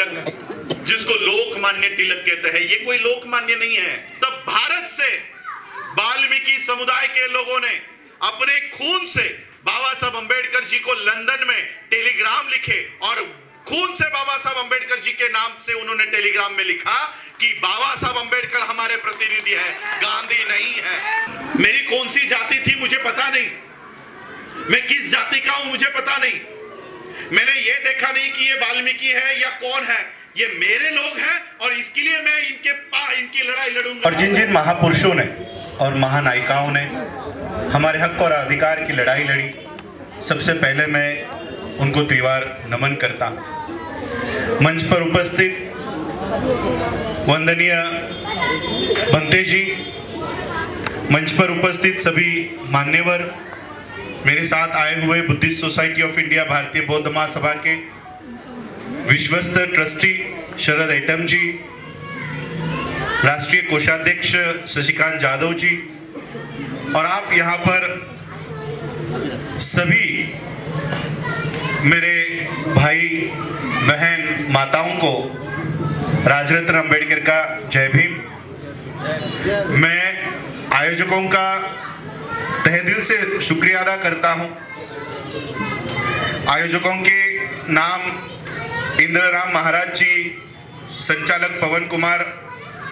तिलक, जिसको लोकमान्य तिलक कहते हैं, ये कोई लोकमान्य नहीं है। तब भारत से वाल्मीकि समुदाय के लोगों ने अपने खून से बाबा साहब अंबेडकर जी को लंदन में टेलीग्राम लिखे और खून से बाबा साहब अंबेडकर जी के नाम से उन्होंने टेलीग्राम में लिखा कि बाबा साहब अंबेडकर हमारे प्रतिनिधि है, गांधी नहीं है। मेरी कौन सी जाति थी मुझे पता नहीं, मैं किस जाति का हूं मुझे पता नहीं, मैंने ये देखा नहीं कि ये वाल्मीकि है या कौन है, ये मेरे लोग हैं और इसके लिए मैं इनकी लड़ाई लड़ूंगा। और जिन जिन महापुरुषों ने और महानायिकाओं ने हमारे हक और अधिकार की लड़ाई लड़ी, सबसे पहले मैं उनको त्रिवार नमन करता हूं। मंच पर उपस्थित वंदनीय बंते जी, मंच पर उपस्थित सभी मान्यवर, मेरे साथ आए हुए बुद्धिस्ट सोसाइटी ऑफ इंडिया भारतीय बौद्ध महासभा के विश्वस्त ट्रस्टी शरद एटम जी, राष्ट्रीय कोषाध्यक्ष शशिकांत यादव जी, और आप यहाँ पर सभी मेरे भाई बहन माताओं को राजरत्न अंबेडकर का जय भीम। मैं आयोजकों का तहे दिल से शुक्रिया अदा करता हूं। आयोजकों के नाम इंद्रराम महाराज जी, संचालक पवन कुमार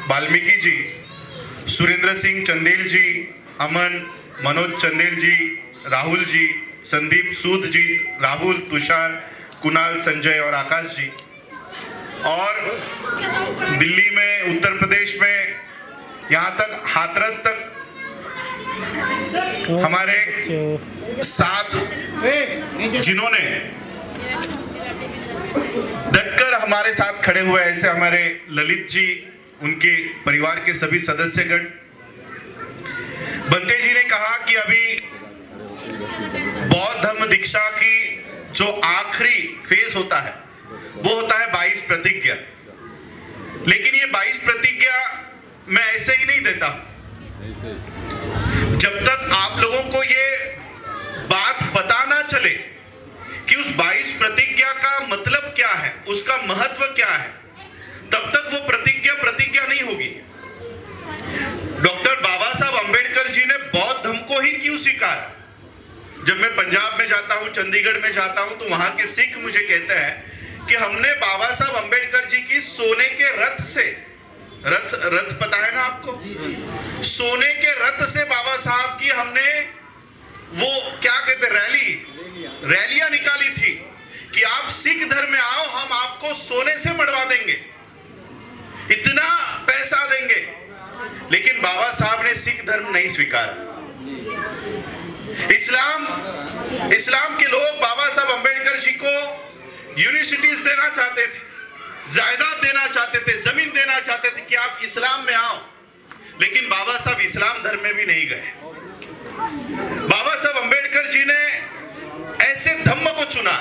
वाल्मीकि जी, सुरेंद्र सिंह चंदेल जी, अमन, मनोज चंदेल जी, राहुल जी, संदीप सूद जी, राहुल, तुषार, कुणाल, संजय और आकाश जी। और दिल्ली में, उत्तर प्रदेश में, यहाँ तक हाथरस तक हमारे साथ जिन्होंने डटकर हमारे साथ खड़े हुए, ऐसे हमारे ललित जी, उनके परिवार के सभी सदस्यगण। बंते जी ने कहा कि अभी बौद्ध धर्म दीक्षा की जो आखिरी फेज होता है वो होता है 22 प्रतिज्ञा। लेकिन ये 22 प्रतिज्ञा मैं ऐसे ही नहीं देता। जब तक आप लोगों को ये बात पता ना चले कि उस 22 प्रतिज्ञा का मतलब क्या है, उसका महत्व क्या है, तब तक वो प्रतिज्ञा नहीं होगी। डॉक्टर बाबा साहब अंबेडकर जी ने बौद्ध धर्म को ही क्यों स्वीकारा? जब मैं पंजाब में जाता हूं, चंडीगढ़ में जाता हूं, तो वहां के सिख मुझे कहते हैं कि हमने बाबा साहब अंबेडकर जी की सोने के रथ से, रथ पता है ना आपको, सोने के रथ से बाबा साहब की हमने वो क्या कहते रैलियां निकाली थी कि आप सिख धर्म में आओ, हम आपको सोने से मढ़वा देंगे, इतना पैसा देंगे। लेकिन बाबा साहब ने सिख धर्म नहीं स्वीकारा। इस्लाम के लोग बाबा साहब अंबेडकर जी को यूनिवर्सिटीज देना चाहते थे, जायदाद देना चाहते थे, जमीन देना चाहते थे कि आप इस्लाम में आओ। लेकिन बाबा साहब इस्लाम धर्म में भी नहीं गए। बाबा साहब अंबेडकर जी ने ऐसे धम्म को चुना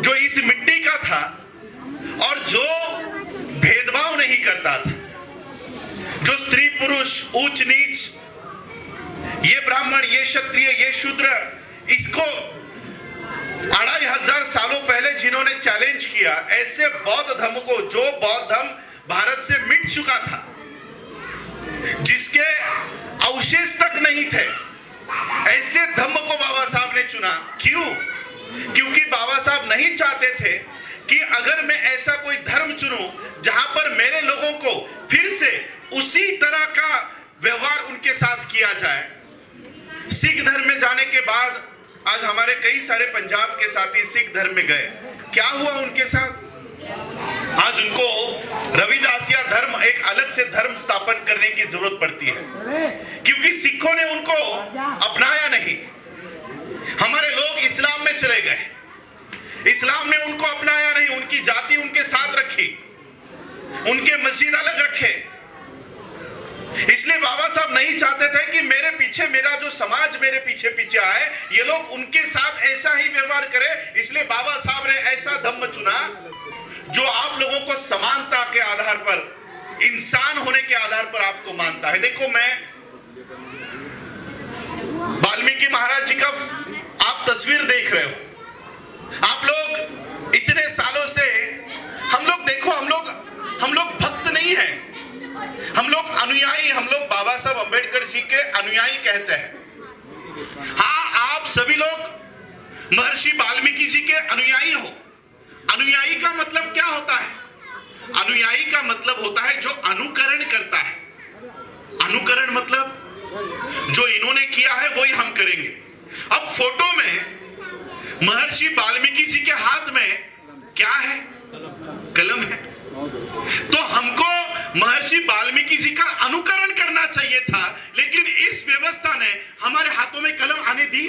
जो इस मिट्टी का था और जो भेदभाव नहीं करता था, जो स्त्री पुरुष, ऊंच नीच, ये ब्राह्मण, ये क्षत्रिय, ये शूद्र, इसको 2500 सालों पहले जिन्होंने चैलेंज किया, ऐसे बौद्ध धर्म को, जो बौद्ध धर्म भारत से मिट चुका था, जिसके अवशेष तक नहीं थे, ऐसे धर्म को बाबा साहब ने चुना। क्यों? क्योंकि बाबा साहब नहीं चाहते थे कि अगर मैं ऐसा कोई धर्म चुनूं जहां पर मेरे लोगों को फिर से उसी तरह का व्यवहार उनके साथ किया जाए। सिख धर्म में जाने के बाद आज हमारे कई सारे पंजाब के साथी सिख धर्म में गए, क्या हुआ उनके साथ? आज उनको रविदासिया धर्म, एक अलग से धर्म स्थापन करने की जरूरत पड़ती है, क्योंकि सिखों ने उनको अपनाया नहीं। हमारे लोग इस्लाम में चले गए, इस्लाम ने उनको अपनाया नहीं, उनकी जाति उनके साथ रखी, उनके मस्जिद अलग रखे। इसलिए बाबा साहब नहीं चाहते थे कि मेरे पीछे, मेरा जो समाज मेरे पीछे पीछे आए, ये लोग उनके साथ ऐसा ही व्यवहार करे। इसलिए बाबा साहब ने ऐसा धम्म चुना जो आप लोगों को समानता के आधार पर, इंसान होने के आधार पर आपको मानता है। देखो, मैं वाल्मीकि महाराज जी का आप तस्वीर देख रहे हो। आप लोग इतने सालों से हम लोग हम लोग भक्त नहीं हैं, हम लोग अनुयायी, हम लोग बाबा साहब अंबेडकर जी के अनुयायी कहते हैं। हाँ, आप सभी लोग महर्षि वाल्मीकि जी के अनुयायी हो। अनुयायी का मतलब क्या होता है? अनुयायी का मतलब होता है जो अनुकरण करता है। अनुकरण मतलब जो इन्होंने किया है वही हम करेंगे। अब फोटो में महर्षि वाल्मीकि जी के हाथ में क्या है? कलम है। तो हमको महर्षि वाल्मीकि जी का अनुकरण करना चाहिए था, लेकिन इस व्यवस्था ने हमारे हाथों में कलम आने दी।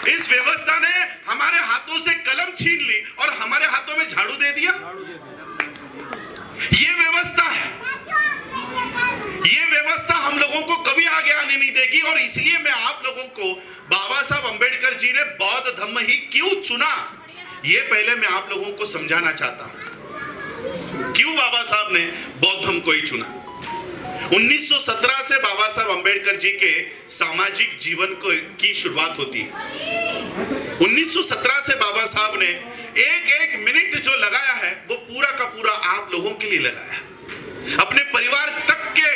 इस व्यवस्था ने हमारे हाथों से कलम छीन ली और हमारे हाथों में झाड़ू दे दिया। ये व्यवस्था है, ये व्यवस्था हम लोगों को कभी आगे आने नहीं देगी। और इसलिए मैं आप लोगों को बाबा साहब अंबेडकर जी ने बौद्ध धम्म ही क्यों चुना, ये पहले मैं आप लोगों को समझाना चाहता हूं। क्यों बाबा साहब ने बौद्ध धम्म को ही चुना? 1917 से बाबा साहब अंबेडकर जी के सामाजिक जीवन की शुरुआत होती है। 1917 से बाबा साहब ने एक एक मिनट जो लगाया है वो पूरा का पूरा आप लोगों के लिए लगाया। अपने परिवार तक के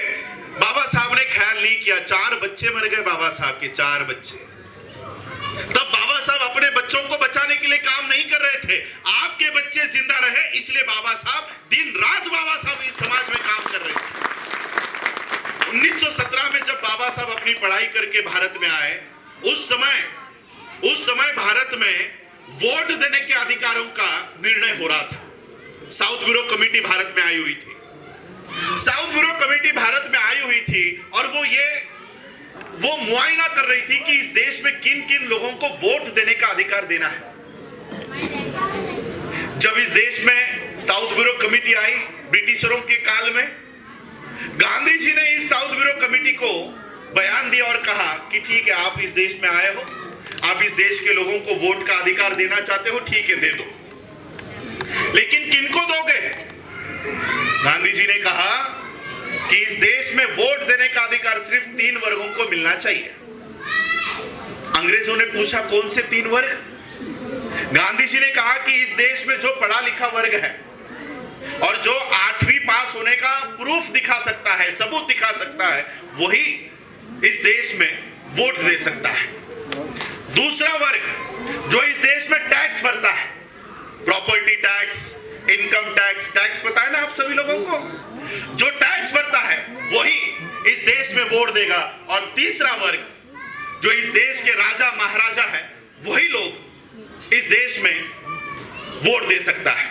बाबा साहब ने ख्याल नहीं किया। 4 बच्चे मर गए बाबा साहब के, 4 बच्चे। तब बाबा साहब अपने बच्चों को बचाने के लिए काम नहीं कर रहे थे। आपके बच्चे जिंदा रहे इसलिए बाबा साहब दिन रात बाबा साहब इस समाज में काम कर रहे थे। 1917 में जब बाबा साहब अपनी पढ़ाई करके भारत में आए, उस समय भारत में वोट देने के अधिकारों का निर्णय हो रहा था। साउथ ब्यूरो कमेटी भारत में आई हुई थी। साउथ ब्यूरो कमेटी भारत में आई हुई थी और वो मुआयना कर रही थी कि इस देश में किन किन लोगों को वोट देने का अधिकार देना है। जब इस देश में साउथ ब्यूरो कमेटी आई ब्रिटिशरों के काल में, गांधी जी ने इस साउथ ब्यूरो कमेटी को बयान दिया और कहा कि ठीक है, आप इस देश में आए हो, आप इस देश के लोगों को वोट का अधिकार देना चाहते हो, ठीक है, दे दो। लेकिन किनको दोगे? गांधी जी ने कहा कि इस देश में वोट देने का अधिकार सिर्फ 3 वर्गों को मिलना चाहिए। अंग्रेजों ने पूछा कौन से 3 वर्ग? गांधी जी ने कहा कि इस देश में जो पढ़ा लिखा वर्ग है और जो 8वीं पास होने का प्रूफ दिखा सकता है, सबूत दिखा सकता है, वही इस देश में वोट दे सकता है। दूसरा वर्ग जो इस देश में टैक्स भरता है, property tax, income tax, tax पता है ना आप सभी लोगों को, जो टैक्स भरता है वही इस देश में वोट देगा। और तीसरा वर्ग जो इस देश के राजा महाराजा है, वही लोग इस देश में वोट दे सकता है।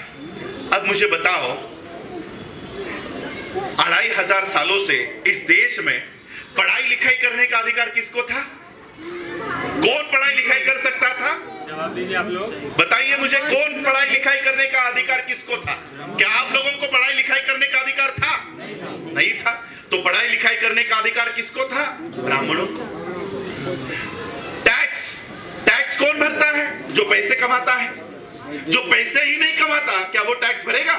अब मुझे बताओ, 2500 सालों से इस देश में पढ़ाई लिखाई करने का अधिकार किसको था? कौन पढ़ाई लिखाई कर सकता था? जवाब दीजिए आप लोग। बताइए मुझे, कौन पढ़ाई लिखाई करने का अधिकार किसको था? क्या आप लोगों को पढ़ाई लिखाई करने का अधिकार था? नहीं था। तो पढ़ाई लिखाई करने का अधिकार किसको था? ब्राह्मणों को। टैक्स कौन भरता है? जो पैसे कमाता है। जो पैसे ही नहीं कमाता, क्या वो टैक्स भरेगा?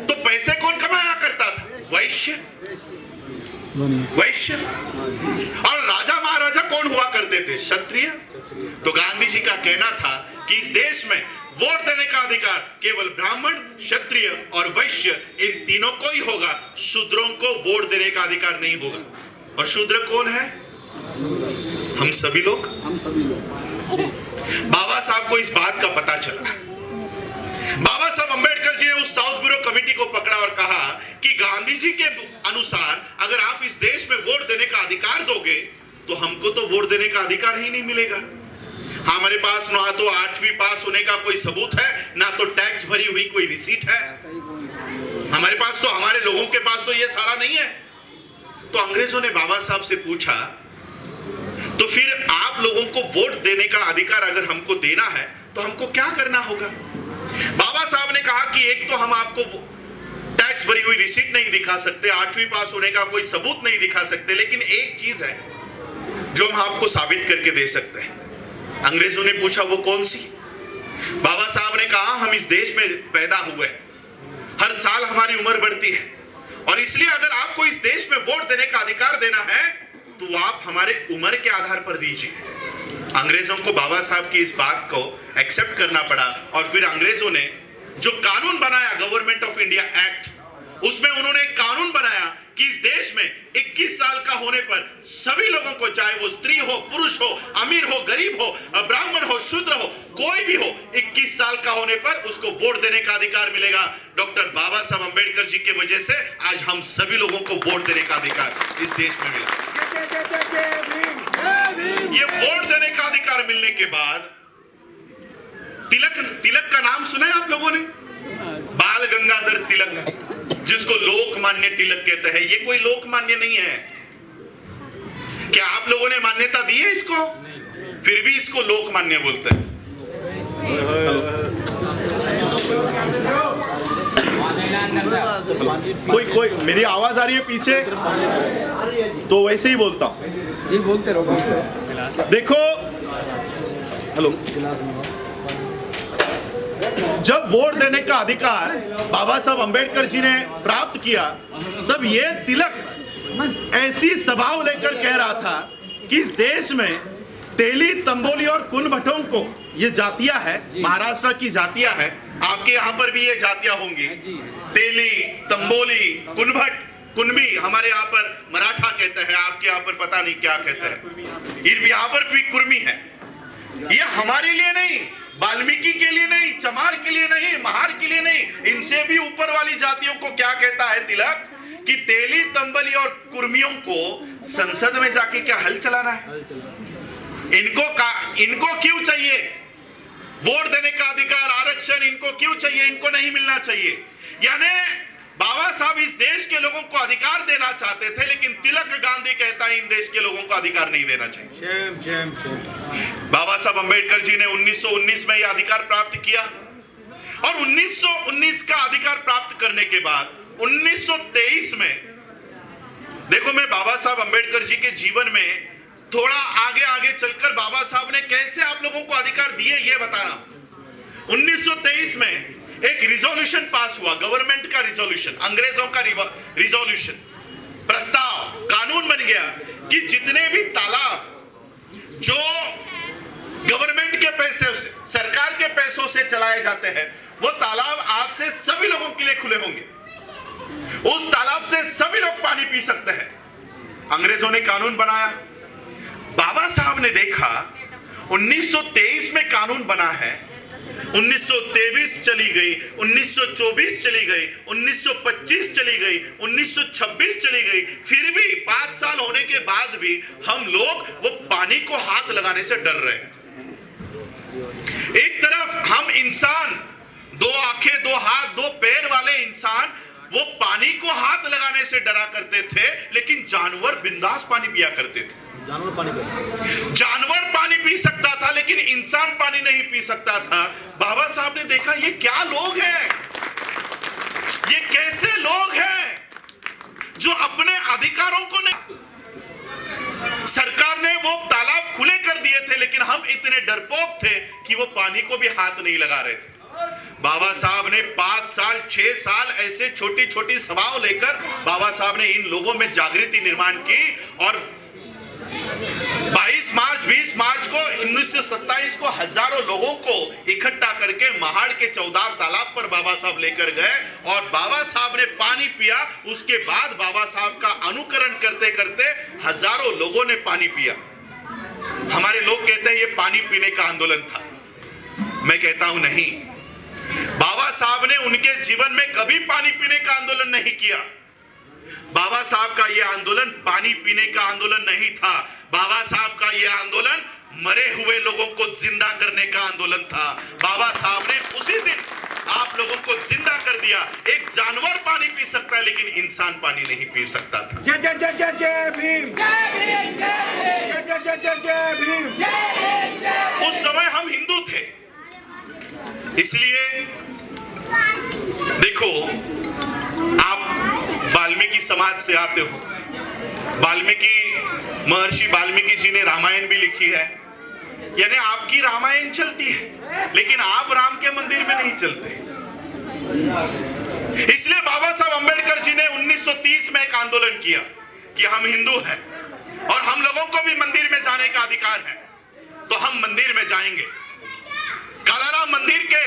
तो पैसे कौन कमाया करता था? वैश्य। और राजा महाराजा कौन हुआ करते थे? क्षत्रिय। तो गांधी जी का कहना था कि इस देश में वोट देने का अधिकार केवल ब्राह्मण, क्षत्रिय और वैश्य, इन तीनों को ही होगा। शूद्रों को वोट देने का अधिकार नहीं होगा। और शूद्र कौन है? हम सभी लोग। बाबा साहब को इस बात का पता चला। बाबा साहब अंबेडकर जी ने उस साउथ ब्यूरो कमेटी को पकड़ा और कहा कि गांधी जी के अनुसार अगर आप इस देश में वोट देने का अधिकार दोगे तो हमको तो वोट देने का अधिकार ही नहीं मिलेगा। हमारे पास ना तो 8वीं पास होने का कोई सबूत है, ना तो टैक्स भरी हुई कोई रिसीट है। हमारे पास तो, हमारे लोगों के पास तो ये सारा नहीं है। तो अंग्रेजों ने बाबा साहब से पूछा, तो फिर आप लोगों को वोट देने का अधिकार अगर हमको देना है तो हमको क्या करना होगा? बाबा साहब ने कहा कि एक तो हम आपको टैक्स भरी हुई रिसीट नहीं दिखा सकते, 8वीं पास होने का कोई सबूत नहीं दिखा सकते, लेकिन एक चीज है जो हम आपको साबित करके दे सकते हैं। अंग्रेजों ने पूछा वो कौन सी? बाबा साहब ने कहा हम इस देश में पैदा हुए, हर साल हमारी उम्र बढ़ती है और इसलिए अगर आपको इस देश में वोट देने का अधिकार देना है तो आप हमारे उम्र के आधार पर दीजिए। अंग्रेजों को बाबा साहब की इस बात को एक्सेप्ट करना पड़ा और फिर अंग्रेजों ने जो कानून बनाया, गवर्नमेंट ऑफ इंडिया एक्ट, उसमें उन्होंने एक कानून बनाया कि इस देश में 21 साल का होने पर सभी लोगों को, चाहे वो स्त्री हो, पुरुष हो, अमीर हो, गरीब हो, ब्राह्मण हो, शूद्र हो, कोई भी हो, 21 साल का होने पर उसको वोट देने का अधिकार मिलेगा। डॉक्टर बाबा साहब अंबेडकर जी की वजह से आज हम सभी लोगों को वोट देने का अधिकार इस देश में मिला। ये वोट देने का अधिकार मिलने के बाद तिलक का नाम सुना है आप लोगों ने? बाल गंगाधर तिलक, जिसको लोकमान्य तिलक कहते हैं। ये कोई लोकमान्य नहीं है। क्या आप लोगों ने मान्यता दी है इसको? फिर भी इसको लोकमान्य बोलते हैं। कोई मेरी आवाज आ रही है पीछे? तो वैसे ही बोलता हूं। बोलते रहो। देखो, हेलो, जब वोट देने का अधिकार बाबा साहब अंबेडकर जी ने प्राप्त किया, तब ये तिलक ऐसी सभाओं लेकर कह रहा था कि इस देश में तेली, तंबोली और कुनभटों को, ये जातियां है, महाराष्ट्र की जातियां है, आपके यहाँ पर भी ये जातियां होंगी, तेली, तंबोली, कुनभट, कुनबी, हमारे यहाँ पर मराठा कहते हैं, आपके यहाँ पर पता नहीं क्या कहते हैं, यहाँ पर भी कुर्मी है। ये हमारे लिए नहीं, वाल्मीकि के लिए नहीं, चमार के लिए नहीं, महार के लिए नहीं, इनसे भी ऊपर वाली जातियों को क्या कहता है तिलक कि तेली, तंबली और कुर्मियों को संसद में जाके क्या हल चलाना है? इनको क्यों चाहिए वोट देने का अधिकार, आरक्षण? इनको क्यों चाहिए? इनको नहीं मिलना चाहिए। यानी बाबा साहब इस देश के लोगों को अधिकार देना चाहते थे, लेकिन तिलक गांधी कहता है इन देश के लोगों को अधिकार नहीं देना चाहिए। बाबा साहब अंबेडकर जी ने 1919 में यह अधिकार प्राप्त किया और 1919 का अधिकार प्राप्त करने के बाद 1923 में, देखो, मैं बाबा साहब अंबेडकर जी के जीवन में थोड़ा आगे आगे चलकर बाबा साहब ने कैसे आप लोगों को अधिकार दिए ये बता रहा हूं। 1923 में एक रिजोल्यूशन पास हुआ, गवर्नमेंट का रिजोल्यूशन, अंग्रेजों का रिजोल्यूशन, प्रस्ताव, कानून बन गया कि जितने भी तालाब जो गवर्नमेंट के पैसे से, सरकार के पैसों से चलाए जाते हैं, वो तालाब आज से सभी लोगों के लिए खुले होंगे। उस तालाब से सभी लोग पानी पी सकते हैं। अंग्रेजों ने कानून बनाया। बाबा साहब ने देखा 1923 में कानून बना है, 1923 चली गई, 1924 चली गई, 1925 चली गई, 1926 चली गई, फिर भी 5 साल होने के बाद भी हम लोग वो पानी को हाथ लगाने से डर रहे हैं। एक तरफ हम इंसान, 2 आंखें, 2 हाथ, 2 पैर वाले इंसान, वो पानी को हाथ लगाने से डरा करते थे, लेकिन जानवर बिंदास पानी पिया करते थे। जानवर पानी पी सकता था, लेकिन इंसान पानी नहीं पी सकता था। बाबा साहब ने देखा ये क्या लोग हैं, ये कैसे लोग हैं जो अपने अधिकारों को नहीं, सरकार ने वो तालाब खुले कर दिए थे, लेकिन हम इतने डरपोक थे कि वो पानी को भी हाथ नहीं लगा रहे थे। बाबा साहब ने 5 साल 6 साल ऐसे छोटी छोटी सभाओं लेकर बाबा साहब ने इन लोगों में जागृति निर्माण की और 22 मार्च 20 मार्च को 1927 को हजारों लोगों को इकट्ठा करके महाड़ के चौदार तालाब पर बाबा साहब लेकर गए और बाबा साहब ने पानी पिया। उसके बाद बाबा साहब का अनुकरण करते करते हजारों लोगों ने पानी पिया। हमारे लोग कहते हैं ये पानी पीने का आंदोलन था। मैं कहता हूं नहीं, बाबा साहब ने उनके जीवन में कभी पानी पीने का आंदोलन नहीं किया। बाबा साहब का यह आंदोलन पानी पीने का आंदोलन नहीं था। बाबा साहब का यह आंदोलन मरे हुए लोगों को जिंदा करने का आंदोलन था। बाबा साहब ने उसी दिन आप लोगों को जिंदा कर दिया। एक जानवर पानी पी सकता है, लेकिन इंसान पानी नहीं पी सकता था। जय जय जय जय जय भीम, जय भीम, जय जय जय जय जय भीम, जय जय। उस समय हम हिंदू थे, इसलिए देखो, आप वाल्मीकि समाज से आते हो। महर्षि वाल्मीकि जी ने रामायण भी लिखी है, यानी आपकी रामायण चलती है, लेकिन आप राम के मंदिर में नहीं चलते। इसलिए बाबा साहब अंबेडकर जी ने 1930 में एक आंदोलन किया कि हम हिंदू हैं और हम लोगों को भी मंदिर में जाने का अधिकार है। तो हम मंदिर में जाएंगे। कालाराम मंदिर के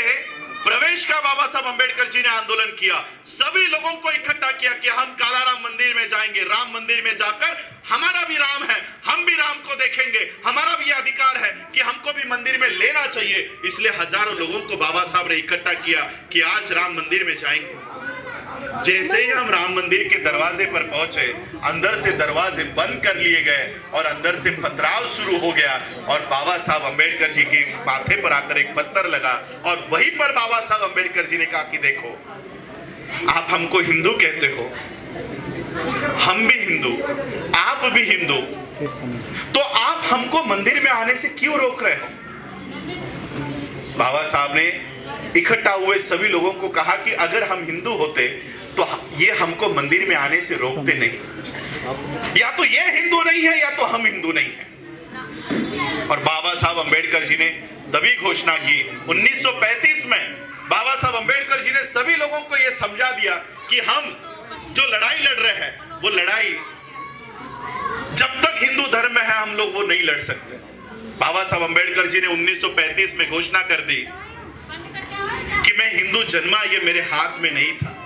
प्रवेश का बाबा साहब अंबेडकर जी ने आंदोलन किया, सभी लोगों को इकट्ठा किया कि हम कालाराम मंदिर में जाएंगे, राम मंदिर में जाकर हमारा भी राम है, हम भी राम को देखेंगे, हमारा भी अधिकार है कि हमको भी मंदिर में लेना चाहिए। इसलिए हजारों लोगों को बाबा साहब ने इकट्ठा किया कि आज राम मंदिर में जाएंगे। जैसे ही हम राम मंदिर के दरवाजे पर पहुंचे, अंदर से दरवाजे बंद कर लिए गए और अंदर से पथराव शुरू हो गया और बाबा साहब अंबेडकर जी के माथे पर आकर एक पत्थर लगा और वहीं पर बाबा साहब अंबेडकर जी ने कहा कि देखो, आप हमको हिंदू कहते हो, हम भी हिंदू, आप भी हिंदू, तो आप हमको मंदिर में आने से क्यों रोक रहे हो? बाबा साहब ने इकट्ठा हुए सभी लोगों को कहा कि अगर हम हिंदू होते तो ये हमको मंदिर में आने से रोकते नहीं। या तो ये हिंदू नहीं है या तो हम हिंदू नहीं है। और बाबा साहब अंबेडकर जी ने तभी घोषणा की 1935 में बाबा साहब अंबेडकर जी ने सभी लोगों को यह समझा दिया कि हम जो लड़ाई लड़ रहे हैं वो लड़ाई जब तक हिंदू धर्म में है हम लोग वो नहीं लड़ सकते। बाबा साहब अंबेडकर जी ने 1935 में घोषणा कर दी कि मैं हिंदू जन्मा ये मेरे हाथ में नहीं था,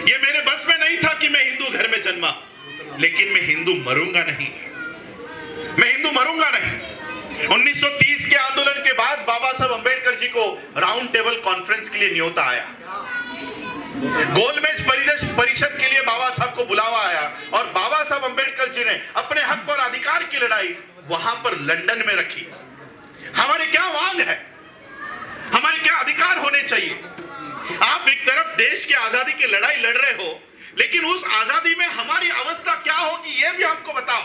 ये मेरे बस में नहीं था कि मैं हिंदू घर में जन्मा, लेकिन मैं हिंदू मरूंगा नहीं, मैं हिंदू मरूंगा नहीं। 1930 के आंदोलन के बाद बाबा साहब अंबेडकर जी को राउंड टेबल कॉन्फ्रेंस के लिए न्योता आया, गोलमेज परिषद के लिए बाबा साहब को बुलावा आया और बाबा साहब अंबेडकर जी ने अपने हक और अधिकार की लड़ाई वहां पर लंदन में रखी। हमारी क्या मांग है, हमारे क्या अधिकार होने चाहिए? आप एक तरफ देश की आजादी की लड़ाई लड़ रहे हो, लेकिन उस आजादी में हमारी अवस्था क्या होगी ये भी हमको बताओ।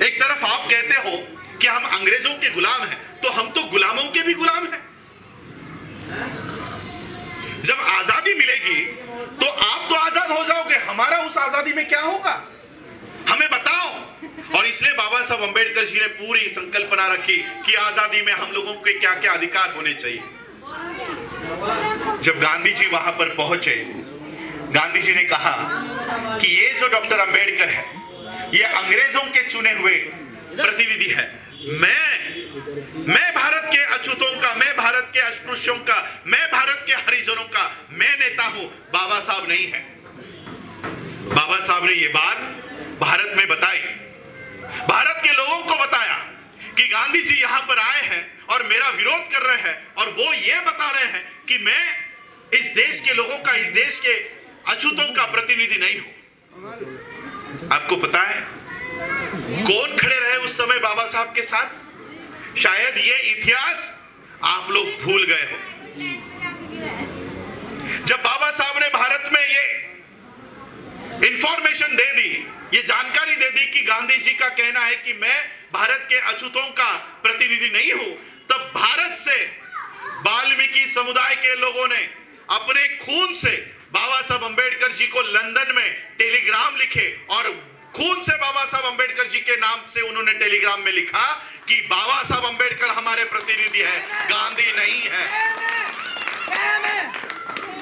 एक तरफ आप कहते हो कि हम अंग्रेजों के गुलाम हैं, तो हम तो गुलामों के भी गुलाम हैं। जब आजादी मिलेगी तो आप तो आजाद हो जाओगे, हमारा उस आजादी में क्या होगा हमें बताओ। और इसलिए बाबा साहब अंबेडकर जी ने पूरी संकल्पना रखी कि आजादी में हम लोगों के क्या क्या अधिकार होने चाहिए। जब गांधी जी वहां पर पहुंचे, गांधी जी ने कहा कि ये जो डॉक्टर अंबेडकर है ये अंग्रेजों के चुने हुए प्रतिनिधि है, मैं भारत के अछूतों का, मैं भारत के अस्पृश्यों का, मैं भारत के हरिजनों का मैं नेता हूं, बाबा साहब नहीं है। बाबा साहब ने ये बात भारत में बताई, भारत के लोगों को बताया कि गांधी जी यहां पर आए हैं और मेरा विरोध कर रहे हैं और वो ये बता रहे हैं कि मैं इस देश के लोगों का, इस देश के अछूतों का प्रतिनिधि नहीं हूं। आपको पता है कौन खड़े रहे उस समय बाबा साहब के साथ? शायद ये इतिहास आप लोग भूल गए हो। जब बाबा साहब ने भारत में ये इंफॉर्मेशन दे दी, ये जानकारी दे दी कि गांधी जी का कहना है कि मैं भारत के अछूतों का प्रतिनिधि नहीं हूं, तब भारत से वाल्मीकि समुदाय के लोगों ने अपने खून से बाबा साहब अंबेडकर जी को लंदन में टेलीग्राम लिखे और खून से बाबा साहब अंबेडकर जी के नाम से उन्होंने टेलीग्राम में लिखा कि बाबा साहब अंबेडकर हमारे प्रतिनिधि है, गांधी नहीं है।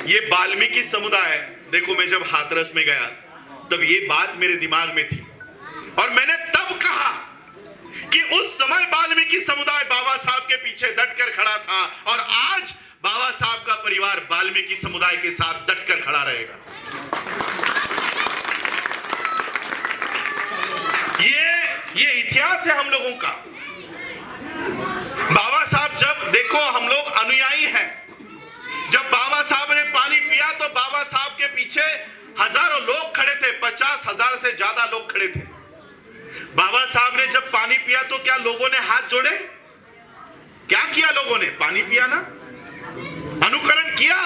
ये वाल्मीकि समुदाय, देखो मैं जब हाथरस में गया तब ये बात मेरे दिमाग में थी और मैंने तब कहा कि उस समय वाल्मीकि समुदाय बाबा साहब के पीछे डटकर खड़ा था और आज बाबा साहब का परिवार वाल्मीकि समुदाय के साथ डटकर खड़ा रहेगा। ये इतिहास है हम लोगों का। बाबा साहब, जब देखो हम लोग अनुयायी हैं, जब बाबा साहब ने पानी पिया तो बाबा साहब के पीछे हजारों लोग खड़े थे, 50,000 से ज्यादा लोग खड़े थे। बाबा साहब ने जब पानी पिया तो क्या लोगों ने हाथ जोड़े? क्या किया लोगों ने? पानी पिया ना, अनुकरण किया।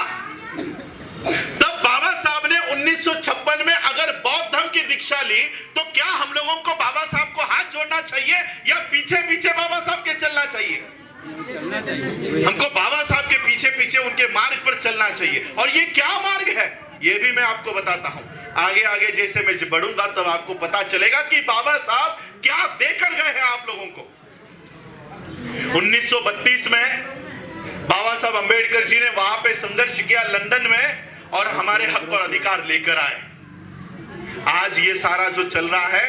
तब बाबा साहब ने 1956 में अगर बौद्ध धर्म की दीक्षा ली तो क्या हम लोगों को बाबा साहब को हाथ जोड़ना चाहिए या पीछे पीछे बाबा साहब के चलना चाहिए? हमको बाबा साहब के पीछे पीछे उनके मार्ग पर चलना चाहिए। और ये क्या मार्ग है ये भी मैं आपको बताता हूं। आगे आगे जैसे मैं बढ़ूंगा तब आपको पता चलेगा कि बाबा साहब क्या देकर गए हैं आप लोगों को। 1932 में बाबा साहब अंबेडकर जी ने वहां पे संघर्ष किया लंदन में और हमारे हक और अधिकार लेकर आए। आज ये सारा जो चल रहा है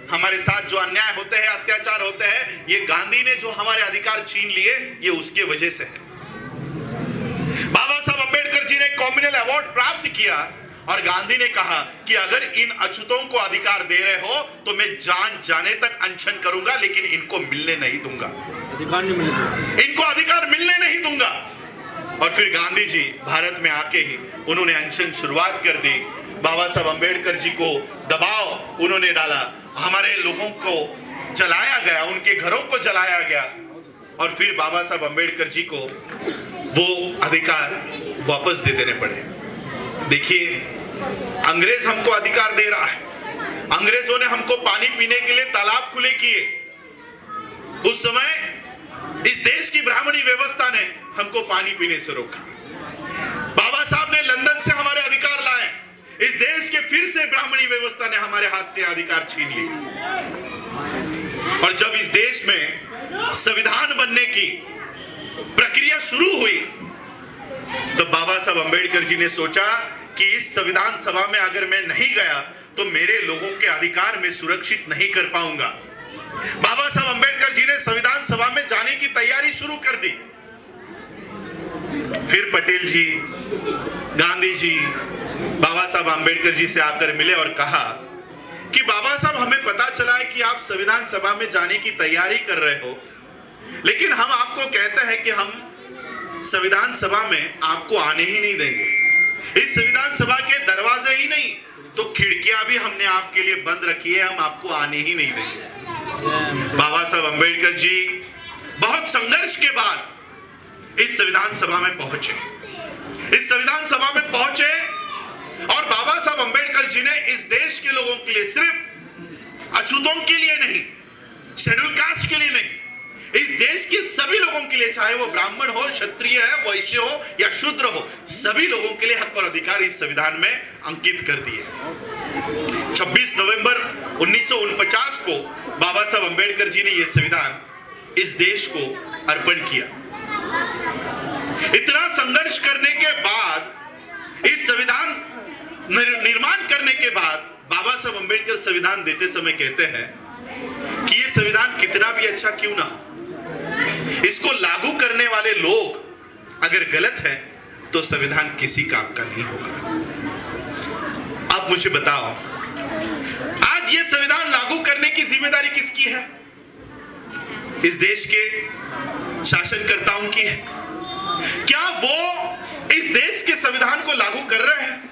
हमारे साथ जो अन्याय होते हैं, अत्याचार होते हैं, ये गांधी ने जो हमारे अधिकार छीन लिए, ये उसके वजह से है। बाबा साहब अंबेडकर जी ने कॉम्युनल अवार्ड प्राप्त किया और गांधी ने कहा कि अगर इन अछूतों को अधिकार दे रहे हो तो मैं जान जाने तक अनशन करूंगा, लेकिन इनको मिलने नहीं दूंगा, अधिकार नहीं मिलेगा, इनको अधिकार मिलने नहीं दूंगा। और फिर गांधी जी भारत में आके ही उन्होंने अनशन शुरुआत कर दी। बाबा साहब अंबेडकर जी को दबाव उन्होंने डाला, हमारे लोगों को जलाया गया, उनके घरों को जलाया गया, और फिर बाबा साहब अंबेडकर जी को वो अधिकार वापस दे देने पड़े। देखिए, अंग्रेज हमको अधिकार दे रहा है। अंग्रेजों ने हमको पानी पीने के लिए तालाब खुले किए। उस समय इस देश की ब्राह्मणी व्यवस्था ने हमको पानी पीने से रोका। बाबा साहब ने लंदन से हमारे अधिकार लाए। इस देश के फिर से ब्राह्मणी व्यवस्था ने हमारे हाथ से अधिकार छीन लिए। और जब इस देश में संविधान बनने की प्रक्रिया शुरू हुई, तो बाबा साहब अंबेडकर जी ने सोचा कि इस संविधान सभा में अगर मैं नहीं गया तो मेरे लोगों के अधिकार मैं सुरक्षित नहीं कर पाऊंगा। बाबा साहब अंबेडकर जी ने संविधान सभा में जाने की तैयारी शुरू कर दी। फिर पटेल जी, गांधी जी बाबा साहब अंबेडकर जी से आकर मिले और कहा कि बाबा साहब, हमें पता चला है कि आप संविधान सभा में जाने की तैयारी कर रहे हो, लेकिन हम आपको कहते हैं कि हम संविधान सभा में आपको आने ही नहीं देंगे। इस संविधान सभा के दरवाजे ही नहीं तो खिड़कियां भी हमने आपके लिए बंद रखी है, हम आपको आने ही नहीं देंगे। बाबा साहब अंबेडकर जी बहुत संघर्ष के बाद इस संविधान सभा में पहुंचे। इस संविधान सभा में पहुंचे और बाबा साहब अंबेडकर जी ने इस देश के लोगों के लिए, सिर्फ अछूतों के लिए नहीं, शेड्यूल कास्ट के लिए नहीं, इस देश के सभी लोगों के लिए, चाहे वो ब्राह्मण हो, क्षत्रिय है, वैश्य हो या शूद्र हो, सभी लोगों के लिए हक और अधिकार इस संविधान में अंकित कर दिए। 26 नवंबर 1949 को बाबा साहब अंबेडकर जी ने यह संविधान इस देश को अर्पण किया। इतना संघर्ष करने के बाद, इस संविधान निर्माण करने के बाद, बाबा साहब अंबेडकर संविधान देते समय कहते हैं कि यह संविधान कितना भी अच्छा क्यों ना हो, इसको लागू करने वाले लोग अगर गलत हैं तो संविधान किसी काम का नहीं होगा। आप मुझे बताओ, आज ये संविधान लागू करने की जिम्मेदारी किसकी है? इस देश के शासनकर्ताओं की है। क्या वो इस देश के संविधान को लागू कर रहे हैं?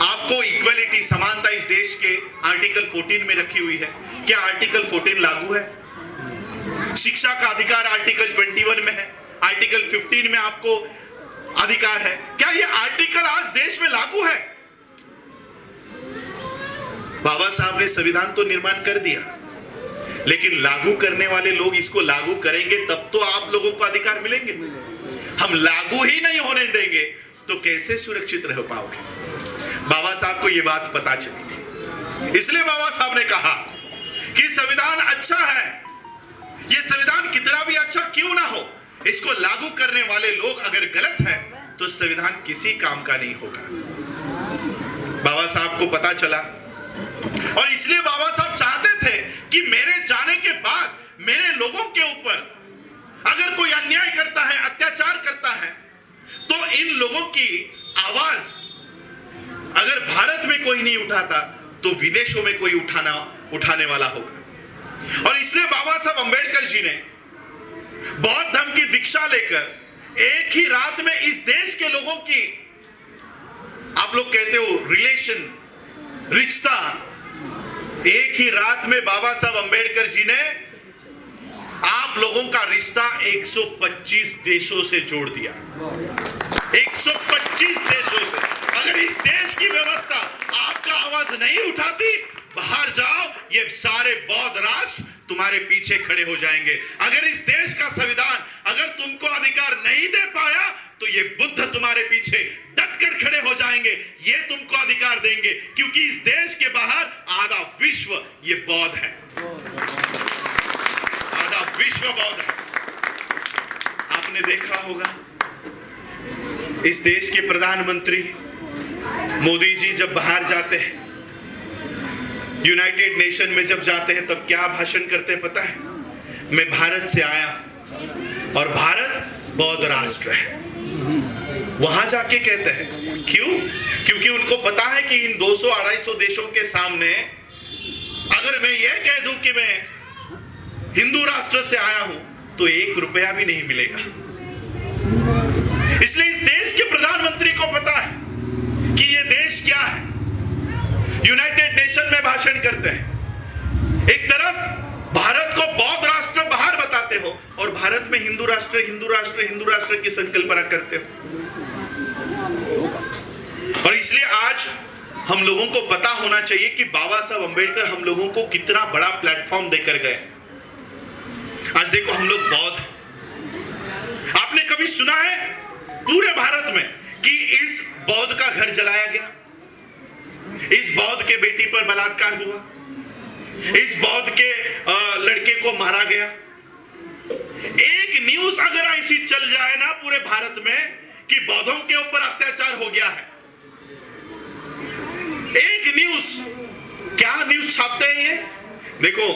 आपको इक्वलिटी, समानता इस देश के आर्टिकल 14 में रखी हुई है। क्या आर्टिकल 14 लागू है? शिक्षा का अधिकार आर्टिकल 21 में है, आर्टिकल 15 में आपको अधिकार है। क्या ये आर्टिकल आज देश में लागू है? बाबा साहब ने संविधान तो निर्माण कर दिया, लेकिन लागू करने वाले लोग इसको लागू करेंगे तब तो आप लोगों को अधिकार मिलेंगे। हम लागू ही नहीं होने देंगे तो कैसे सुरक्षित रह पाओगे? बाबा साहब को यह बात पता चली थी, इसलिए बाबा साहब ने कहा कि संविधान अच्छा है, यह संविधान कितना भी अच्छा क्यों ना हो, इसको लागू करने वाले लोग अगर गलत है तो संविधान किसी काम का नहीं होगा। बाबा साहब को पता चला और इसलिए बाबा साहब चाहते थे कि मेरे जाने के बाद मेरे लोगों के ऊपर अगर कोई अन्याय करता है, अत्याचार करता है, तो इन लोगों की आवाज अगर भारत में कोई नहीं उठाता तो विदेशों में कोई उठाने वाला होगा। और इसलिए बाबा साहब अंबेडकर जी ने बौद्ध धर्म की दीक्षा लेकर एक ही रात में इस देश के लोगों की, आप लोग कहते हो रिलेशन, रिश्ता, एक ही रात में बाबा साहब अंबेडकर जी ने आप लोगों का रिश्ता 125 देशों से जोड़ दिया। 125 देशों से। अगर इस देश की व्यवस्था आपका आवाज नहीं उठाती, बाहर जाओ, ये सारे बौद्ध राष्ट्र तुम्हारे पीछे खड़े हो जाएंगे। अगर इस देश का संविधान अगर तुमको अधिकार नहीं दे पाया तो ये बुद्ध तुम्हारे पीछे डटकर खड़े हो जाएंगे, ये तुमको अधिकार देंगे, क्योंकि इस देश के बाहर आधा विश्व ये बौद्ध है, आधा विश्व बौद्ध है। आपने देखा होगा इस देश के प्रधानमंत्री मोदी जी जब बाहर जाते हैं यूनाइटेड नेशन में जब जाते हैं तब क्या भाषण करते हैं पता है? मैं भारत से आया और भारत बौद्ध राष्ट्र है। वहां जाके कहते हैं क्यों? क्योंकि उनको पता है कि इन 200-250 देशों के सामने अगर मैं यह कह दूं कि मैं हिंदू राष्ट्र से आया हूं तो 1 रुपया भी नहीं मिलेगा। इसलिए इस देश के प्रधानमंत्री को पता है कि यह देश क्या है। यूनाइटेड नेशन में भाषण करते हैं, एक तरफ भारत को बौद्ध राष्ट्र बाहर बताते हो और भारत में हिंदू राष्ट्र हिंदू राष्ट्र हिंदू राष्ट्र की संकल्पना करते हो। और इसलिए आज हम लोगों को पता होना चाहिए कि बाबा साहब अंबेडकर हम लोगों को कितना बड़ा प्लेटफॉर्म देकर गए। आज देखो हम लोग बौद्ध, आपने कभी सुना है पूरे भारत में कि इस बौद्ध का घर जलाया गया, इस बौद्ध के बेटी पर बलात्कार हुआ, इस बौद्ध के लड़के को मारा गया? एक न्यूज अगर ऐसी चल जाए ना पूरे भारत में कि बौद्धों के ऊपर अत्याचार हो गया है, एक न्यूज, क्या न्यूज छापते हैं ये? देखो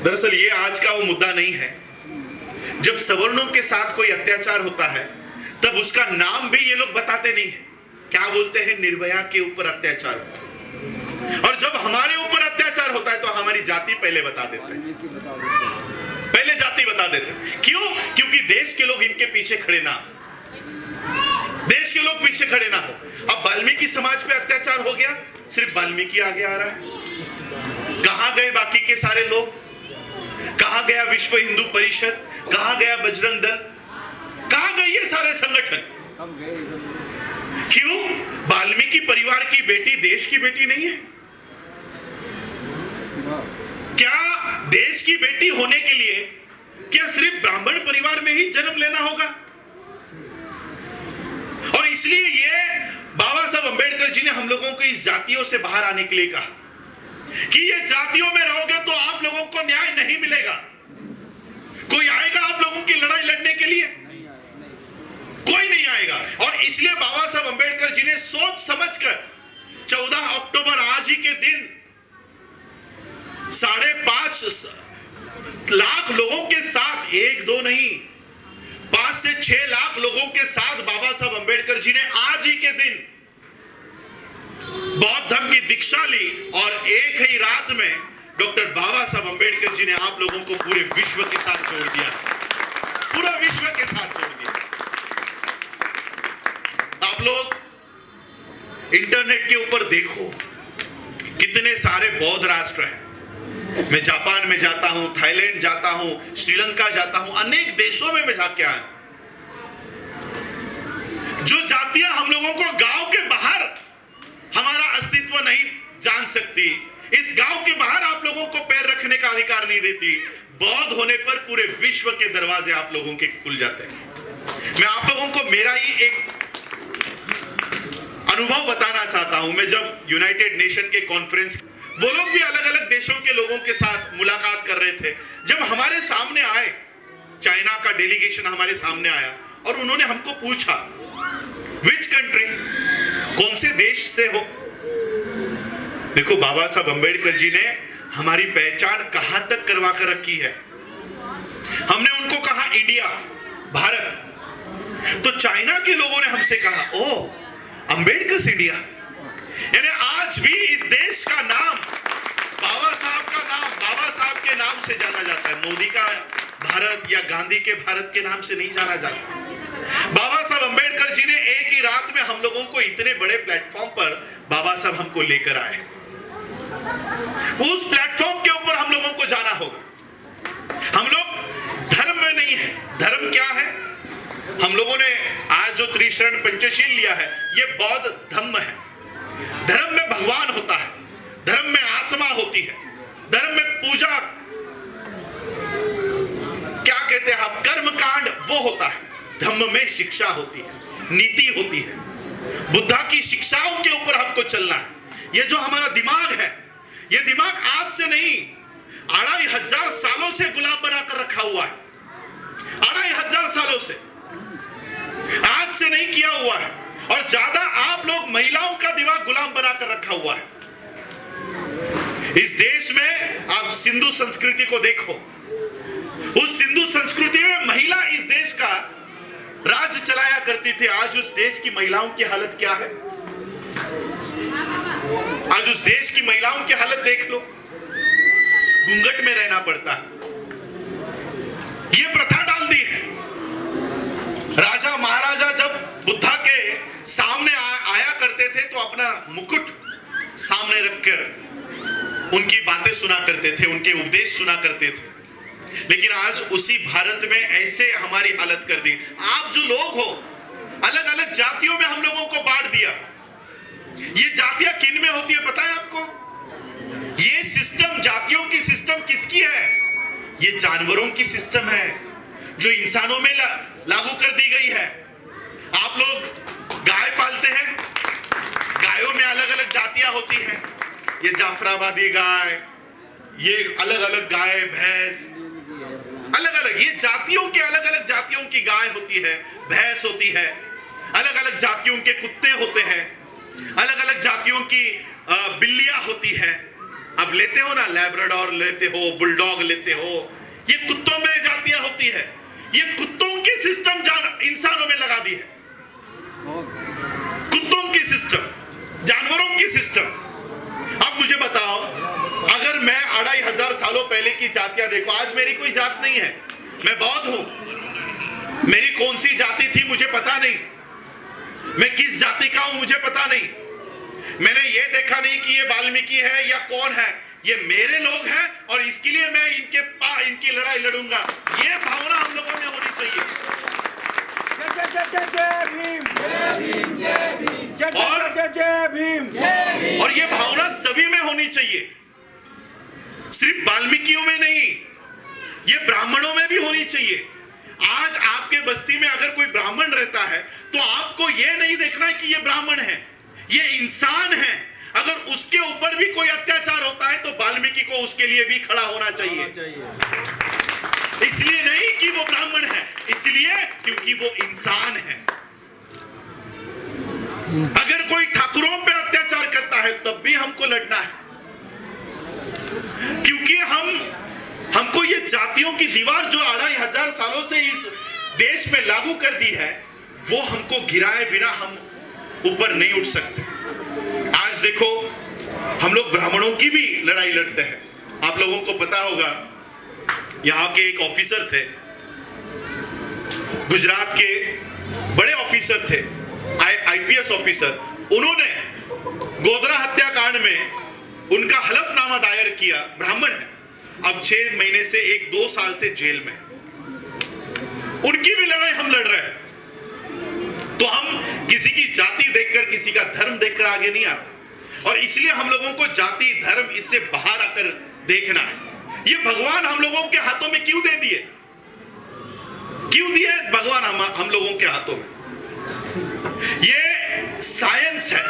दरअसल ये आज का वो मुद्दा नहीं है। जब सवर्णों के साथ कोई अत्याचार होता है तब उसका नाम भी ये लोग बताते नहीं है। क्या बोलते हैं? निर्भया के ऊपर अत्याचार। और जब हमारे ऊपर अत्याचार होता है तो हमारी जाति पहले बता देते हैं, पहले जाति बता देते हैं। क्यों? क्योंकि देश के लोग इनके पीछे खड़े ना, देश के लोग पीछे खड़े ना हो। अब वाल्मीकि समाज पे अत्याचार हो गया, सिर्फ वाल्मीकि आगे आ रहा है। कहां गए बाकी के सारे लोग? कहां गया विश्व हिंदू परिषद? कहां गया बजरंग दल? कहां गए ये सारे संगठन? क्यों? वाल्मीकि परिवार की बेटी देश की बेटी नहीं है क्या? देश की बेटी होने के लिए क्या सिर्फ ब्राह्मण परिवार में ही जन्म लेना होगा? और इसलिए ये बाबा साहब अंबेडकर जी ने हम लोगों को इस जातियों से बाहर आने के लिए कहा कि ये जातियों में रहोगे तो आप लोगों को न्याय नहीं मिलेगा। कोई आएगा आप लोगों की लड़ाई लड़ने के लिए? कोई नहीं आएगा। और इसलिए बाबा साहब अंबेडकर जी ने सोच समझकर 14 अक्टूबर आज ही के दिन 5.5 लाख लोगों के साथ, 1-2 नहीं 5 से 6 लाख लोगों के साथ बाबा साहब अंबेडकर जी ने आज ही के दिन बौद्ध धर्म की दीक्षा ली और एक ही रात में डॉक्टर बाबा साहब अंबेडकर जी ने आप लोगों को पूरे विश्व के साथ जोड़ दिया, पूरा विश्व के साथ जोड़ दिया। आप लोग इंटरनेट के ऊपर देखो कितने सारे बौद्ध राष्ट्र हैं। मैं जापान में जाता हूं, थाईलैंड जाता हूं, श्रीलंका जाता हूं, अनेक देशों में मैं जाके आया। जो जातियां हम लोगों को गांव के बाहर हमारा अस्तित्व नहीं जान सकती, इस गांव के बाहर आप लोगों को पैर रखने का अधिकार नहीं देती, बौद्ध होने पर पूरे विश्व के दरवाजे आप लोगों के खुल जाते हैं। मैं आप लोगों को मेरा ही एक अनुभव बताना चाहता हूं। मैं जब यूनाइटेड नेशन के कॉन्फ्रेंस, वो लोग भी अलग अलग देशों के लोगों के साथ मुलाकात कर रहे थे, जब हमारे सामने आए, चाइना का डेलीगेशन हमारे सामने आया और उन्होंने हमको पूछा विच कंट्री, कौन से देश से हो? देखो बाबा साहब अंबेडकर जी ने हमारी पहचान कहां तक करवा कर रखी है। हमने उनको कहा इंडिया, भारत, तो चाइना के लोगों ने हमसे कहा ओ अंबेडकर इंडिया। यानी आज भी इस देश का नाम, बाबा साहब का नाम, बाबा साहब के नाम से जाना जाता है। मोदी का भारत या गांधी के भारत के नाम से नहीं जाना जाता। बाबा साहब अंबेडकर जी ने एक ही रात में हम लोगों को इतने बड़े प्लेटफॉर्म पर बाबा साहब हमको लेकर आए। उस प्लेटफॉर्म के ऊपर हम लोगों को जाना होगा। हम लोग धर्म में नहीं है। धर्म क्या है? हम लोगों ने आज जो त्रिशरण पंचशील लिया है, ये बौद्ध धर्म है। धर्म में भगवान होता है, धर्म में आत्मा होती है, धर्म में पूजा, क्या कहते हैं आप, कर्म कांड, वो होता है। धर्म में शिक्षा होती है, नीति होती है। बुद्धा की शिक्षाओं के ऊपर हमको चलना है। ये जो हमारा दिमाग है, ये दिमाग आज से नहीं, 2500 सालों से गुलाम बनाकर रखा हुआ है। 2500 सालों से, आज से नहीं किया हुआ है। और ज्यादा आप लोग महिलाओं का दिमाग गुलाम बनाकर रखा हुआ है। इस देश में आप सिंधु संस्कृति को देखो, उस सिंधु संस्कृति में महिला इस देश का राज चलाया करती थी। आज उस देश की महिलाओं की हालत क्या है? आज उस देश की महिलाओं की हालत देख लो, घूंघट में रहना पड़ता है। ये प्रथा डाल दी है। राजा महाराजा जब बुद्धा के सामने आया करते थे तो अपना मुकुट सामने रखकर उनकी बातें सुना करते थे, उनके उपदेश सुना करते थे। लेकिन आज उसी भारत में ऐसे हमारी हालत कर दी। आप जो लोग हो, अलग अलग जातियों में हम लोगों को बांट दिया। ये जातियां किन में होती है पता है आपको? ये सिस्टम, जातियों की सिस्टम किसकी है? ये जानवरों की सिस्टम है जो इंसानों में लागू कर दी गई है। आप लोग गाय पालते हैं, गायों में अलग अलग जातियां होती हैं। ये जाफराबादी गाय, ये अलग अलग गाय, भैंस, अलग अलग, ये जातियों के अलग अलग जातियों की गाय होती है, भैंस होती है, अलग अलग जातियों के कुत्ते होते हैं, अलग अलग जातियों की बिल्लियां होती है। अब लेते हो ना, लैब्राडोर लेते हो, बुलडॉग लेते हो, ये कुत्तों में जातियां होती है। ये कुत्तों की सिस्टम इंसानों में लगा दी है। कुत्तों की सिस्टम, जानवरों की सिस्टम। अब मुझे बताओ, अगर मैं 2500 सालों पहले की जातियां देखो, आज मेरी कोई जात नहीं है, मैं बौद्ध हूं। मेरी कौन सी जाति थी मुझे पता नहीं, मैं किस जाति का हूं मुझे पता नहीं। मैंने ये देखा नहीं कि ये वाल्मीकि है या कौन है, ये मेरे लोग हैं और इसके लिए मैं इनकी लड़ाई लड़ूंगा। ये भावना हम लोगों में होनी चाहिए। जय भीम, जय भीम, जय भीम, जय भीम। और ये भावना सभी में होनी चाहिए, सिर्फ वाल्मीकियों में नहीं, ये ब्राह्मणों में भी होनी चाहिए। आज आपके बस्ती में अगर कोई ब्राह्मण रहता है तो आपको ये नहीं देखना है कि ये ब्राह्मण है, ये इंसान है। अगर उसके ऊपर भी कोई अत्याचार होता है तो वाल्मीकि को उसके लिए भी खड़ा होना चाहिए। इसलिए नहीं कि वो ब्राह्मण है, इसलिए क्योंकि वो इंसान है। अगर कोई ठाकुरों पे अत्याचार करता है तब भी हमको लड़ना है, क्योंकि हमको ये जातियों की दीवार जो 2500 सालों से इस देश में लागू कर दी है, वो हमको गिराए बिना हम ऊपर नहीं उठ सकते। आज देखो, हम लोग ब्राह्मणों की भी लड़ाई लड़ते हैं। आप लोगों को पता होगा, यहाँ के एक ऑफिसर थे, गुजरात के बड़े ऑफिसर थे, आईपीएस ऑफिसर। उन्होंने गोधरा हत्याकांड में उनका हलफनामा दायर किया, ब्राह्मण है, अब 6 महीने से 1-2 साल से जेल में। उनकी भी लड़ाई हम लड़ रहे हैं। तो हम किसी की जाति देखकर, किसी का धर्म देखकर आगे नहीं आते, और इसलिए हम लोगों को जाति धर्म इससे बाहर आकर देखना है। ये भगवान हम लोगों के हाथों में क्यों दे दिए? क्यों दिए भगवान हम लोगों के हाथों में? ये साइंस है,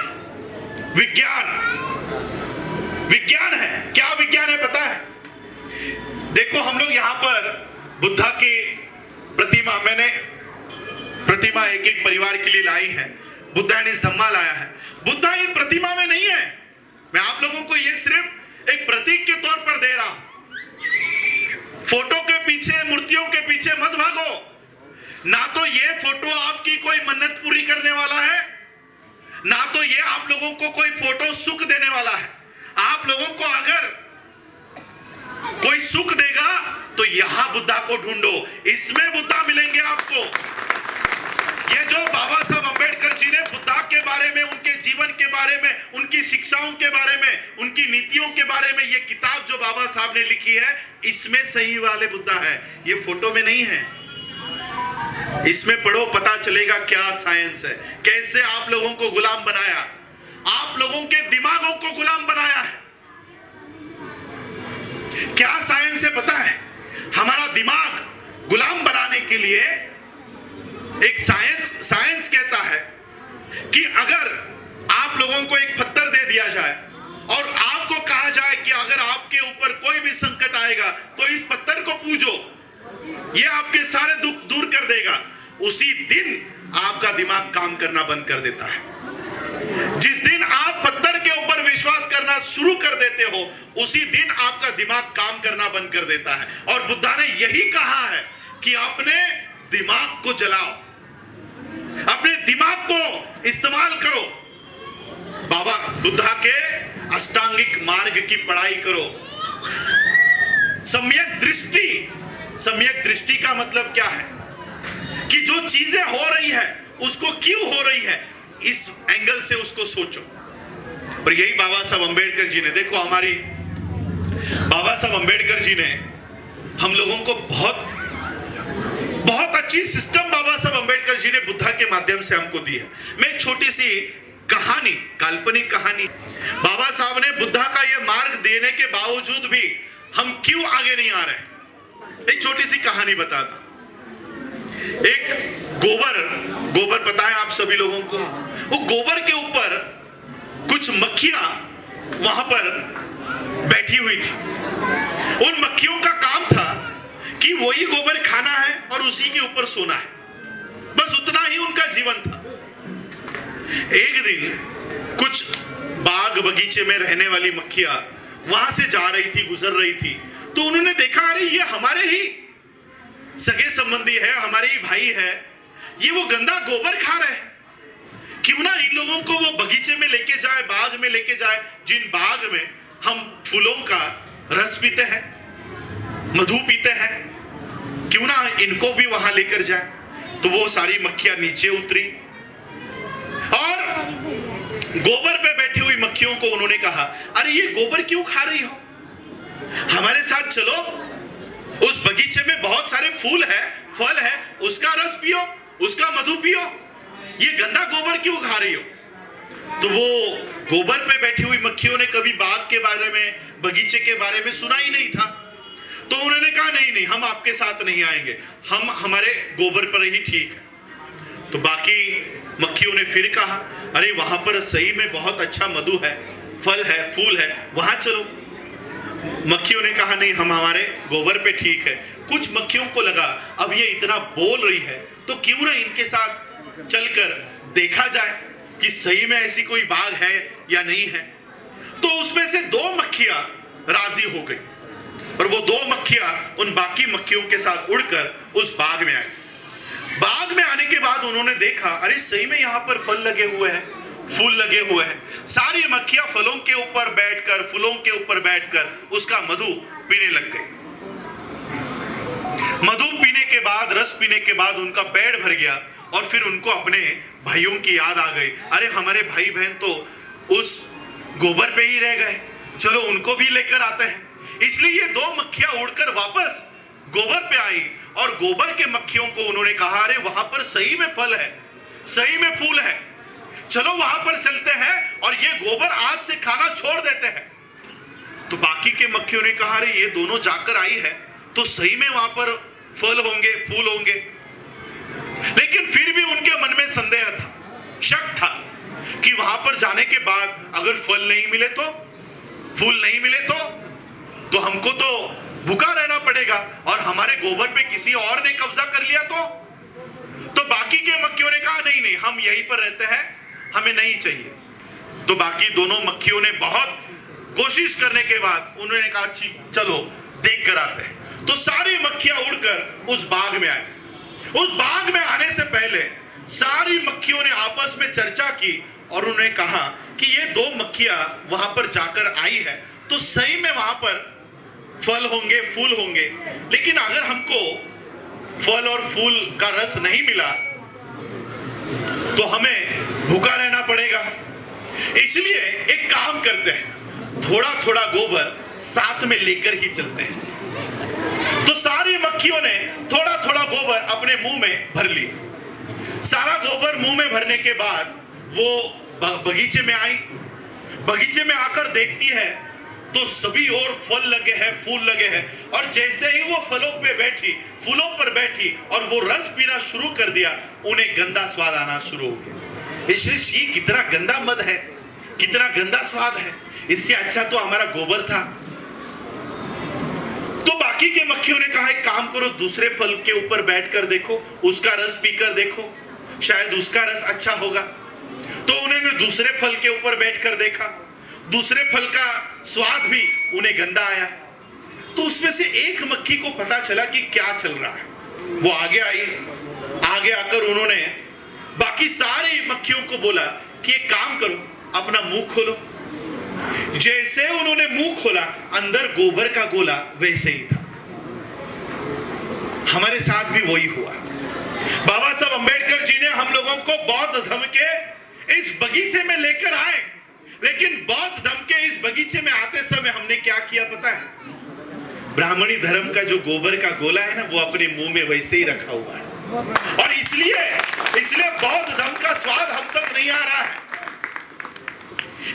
विज्ञान है। क्या विज्ञान है पता है? देखो, हम लोग यहाँ पर बुद्धा की प्रतिमा, मैंने प्रतिमा एक परिवार के लिए लाई है। बुद्धा इन धम्मा लाया है। बुद्धा इन प्रतिमा में नहीं है, मैं आप लोगों को ये सिर्फ एक प्रतीक के तौर पर दे रहा हूं। फोटो के पीछे, मूर्तियों के पीछे मत भागो। ना तो ये फोटो आपकी कोई मन्नत पूरी करने वाला है, ना तो ये आप लोगों को कोई फोटो सुख देने वाला है। आप लोगों को अगर कोई सुख देगा तो यहां बुद्धा को ढूंढो, इसमें बुद्धा मिलेंगे आपको। ये जो बाबा साहब अंबेडकर जी ने बुद्धा के बारे में, उनके जीवन के बारे में, उनकी शिक्षाओं के बारे में, उनकी नीतियों के बारे में ये किताब जो बाबा साहब ने लिखी है, इसमें सही वाले बुद्धा है, ये फोटो में नहीं है। इसमें पढ़ो, पता चलेगा क्या साइंस है, कैसे आप लोगों को गुलाम बनाया, आप लोगों के दिमागों को गुलाम बनाया है। क्या साइंस है पता है? हमारा दिमाग गुलाम बनाने के लिए एक साइंस कहता है कि अगर आप लोगों को एक पत्थर दे दिया जाए और आपको कहा जाए कि अगर आपके ऊपर कोई भी संकट आएगा तो इस पत्थर को पूजो, ये आपके सारे दुख दूर कर देगा, उसी दिन आपका दिमाग काम करना बंद कर देता है। जिस दिन आप पत्थर के ऊपर विश्वास कर करना शुरू कर देते हो, उसी दिन आपका दिमाग काम करना बंद कर देता है। और बुद्धा ने यही कहा है कि अपने दिमाग को जलाओ, अपने दिमाग को इस्तेमाल करो, बाबा बुद्धा के अष्टांगिक मार्ग की पढ़ाई करो। सम्यक दृष्टि का मतलब क्या है कि जो चीजें हो रही है उसको क्यों हो रही है, इस एंगल से उसको सोचो। और यही बाबा साहब अंबेडकर जी ने, देखो हमारी बाबा साहब अंबेडकर जी ने हम लोगों को बहुत अच्छी सिस्टम बाबा साहब अंबेडकर जी ने बुद्धा के माध्यम से हमको दी है। मैं एक छोटी सी कहानी, काल्पनिक कहानी, बाबा साहब ने बुद्धा का यह मार्ग देने के बावजूद भी हम क्यों आगे नहीं आ रहे, एक छोटी सी कहानी बताता। एक गोबर पता है आप सभी लोगों को, वो गोबर के ऊपर कुछ मक्खियां वहां पर बैठी हुई थी। उन मक्खियों का काम था कि वही गोबर खाना है और उसी के ऊपर सोना है, बस उतना ही उनका जीवन था। एक दिन कुछ बाग बगीचे में रहने वाली मक्खियां वहां से जा रही थी, गुजर रही थी, तो उन्होंने देखा अरे ये हमारे ही सगे संबंधी है, हमारे ही भाई है, ये वो गंदा गोबर खा रहे हैं, क्यों ना इन लोगों को वो बगीचे में लेके जाए, बाग में लेके जाए, जिन बाग में हम फूलों का रस पीते हैं, मधु पीते हैं, क्यों ना इनको भी वहां लेकर जाए। तो वो सारी मक्खियां नीचे उतरी और गोबर पे बैठी हुई मक्खियों को उन्होंने कहा अरे ये गोबर क्यों खा रही हो, हमारे साथ चलो, उस बगीचे में बहुत सारे फूल है, फल है, उसका रस पियो, उसका मधु पियो, ये गंदा गोबर क्यों खा रही हो। तो वो गोबर पे बैठी हुई मक्खियों ने कभी बाग के बारे में, बगीचे के बारे में सुना ही नहीं था, तो उन्होंने कहा नहीं, हम आपके साथ नहीं आएंगे, हम हमारे गोबर पर ही ठीक है। तो बाकी मक्खियों ने फिर कहा अरे वहां पर सही में बहुत अच्छा मधु है, फल है, फूल है, वहां चलो। मक्खियों ने कहा नहीं, हम हमारे गोबर पे ठीक है। कुछ मक्खियों को लगा अब ये इतना बोल रही है तो क्यों ना इनके साथ चलकर देखा जाए कि सही में ऐसी कोई बाग है या नहीं है। तो उसमें से 2 मक्खियां राजी हो गई और वो 2 मक्खियां उन बाकी मक्खियों के साथ उड़कर उस बाग में आई। बाग में आने के बाद उन्होंने देखा अरे सही में यहाँ पर फल लगे हुए हैं, फूल लगे हुए हैं। सारी मक्खियां फलों के ऊपर बैठकर, फूलों के ऊपर बैठकर उसका मधु पीने लग गई। मधु पीने के बाद, रस पीने के बाद उनका पेट भर गया और फिर उनको अपने भाइयों की याद आ गई, अरे हमारे भाई बहन तो उस गोबर पे ही रह गए, चलो उनको भी लेकर आते हैं। इसलिए ये 2 मक्खियां उड़कर वापस गोबर पे आई और गोबर के मक्खियों को उन्होंने कहा अरे वहां पर सही में फल है, सही में फूल है, चलो वहां पर चलते हैं और ये गोबर आज से खाना छोड़ देते हैं। तो बाकी के मक्खियों ने कहा अरे ये दोनों जाकर आई है तो सही में वहां पर फल होंगे, फूल होंगे। लेकिन फिर भी उनके मन में संदेह था, शक था कि वहां पर जाने के बाद अगर फल नहीं मिले तो, फूल नहीं मिले तो हमको तो भूखा रहना पड़ेगा और हमारे गोबर पे किसी और ने कब्जा कर लिया तो बाकी के मक्खियों ने कहा नहीं, हम यहीं पर रहते हैं, हमें नहीं चाहिए। तो बाकी दोनों मक्खियों ने बहुत कोशिश करने के बाद उन्होंने कहा चलो देख कर आते हैं। तो सारी मक्खियां उड़कर उस बाग में आई। उस बाग में आने से पहले सारी मक्खियों ने आपस में चर्चा की और उन्होंने कहा कि ये 2 मक्खियां वहां पर जाकर आई है तो सही में वहां पर फल होंगे, फूल होंगे, लेकिन अगर हमको फल और फूल का रस नहीं मिला तो हमें भूखा रहना पड़ेगा। इसलिए एक काम करते हैं, थोड़ा थोड़ा गोबर साथ में लेकर ही चलते हैं। तो सारी मक्खियों ने थोड़ा थोड़ा गोबर अपने मुंह में भर लिया। सारा गोबर मुंह में भरने के बाद वो बगीचे में आई। बगीचे में आकर देखती है तो सभी और फल लगे हैं, फूल लगे हैं, और जैसे ही वो फलों पे बैठी, फूलों पर बैठी और वो रस पीना शुरू कर दिया, उन्हें गंदा स्वाद आना शुरू हो गया। ये कितना गंदा मद है, कितना गंदा स्वाद है, इससे अच्छा तो हमारा गोबर था। तो बाकी के मक्खियों ने कहा एक काम करो, दूसरे फल के ऊपर बैठकर देखो, उसका रस पीकर देखो, शायद उसका रस अच्छा होगा। तो उन्होंने दूसरे फल के ऊपर बैठकर देखा, दूसरे फल का स्वाद भी उन्हें गंदा आया। तो उसमें से एक मक्खी को पता चला कि क्या चल रहा है। वो आगे आई, आगे आकर उन्होंने बाकी सारी मक्खियों को बोला कि एक काम करो, अपना मुंह खोलो। जैसे उन्होंने मुंह खोला, अंदर गोबर का गोला वैसे ही था। हमारे साथ भी वही हुआ। बाबा साहब अंबेडकर जी ने हम लोगों को बौद्ध धर्म के इस बगीचे में लेकर आए, लेकिन बौद्ध धर्म के इस बगीचे में आते समय हमने क्या किया पता है? ब्राह्मणी धर्म का जो गोबर का गोला है ना, वो अपने मुंह में वैसे ही रखा हुआ है। और इसलिए बौद्ध धर्म का स्वाद हम तक नहीं आ रहा है।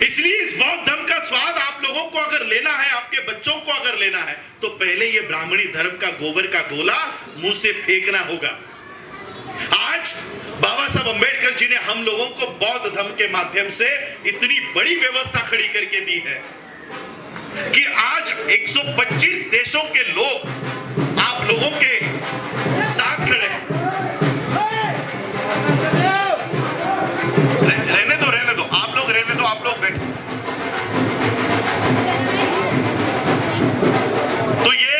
इसलिए इस बौद्ध धर्म का स्वाद आप लोगों को अगर लेना है, आपके बच्चों को अगर लेना है, तो पहले ये ब्राह्मणी धर्म का गोबर का गोला मुंह से फेंकना होगा। आज बाबा साहब अंबेडकर जी ने हम लोगों को बौद्ध धर्म के माध्यम से इतनी बड़ी व्यवस्था खड़ी करके दी है कि आज 125 देशों के लोग आप लोगों के साथ खड़े हैं। रहने दो, आप लोग बैठे। तो ये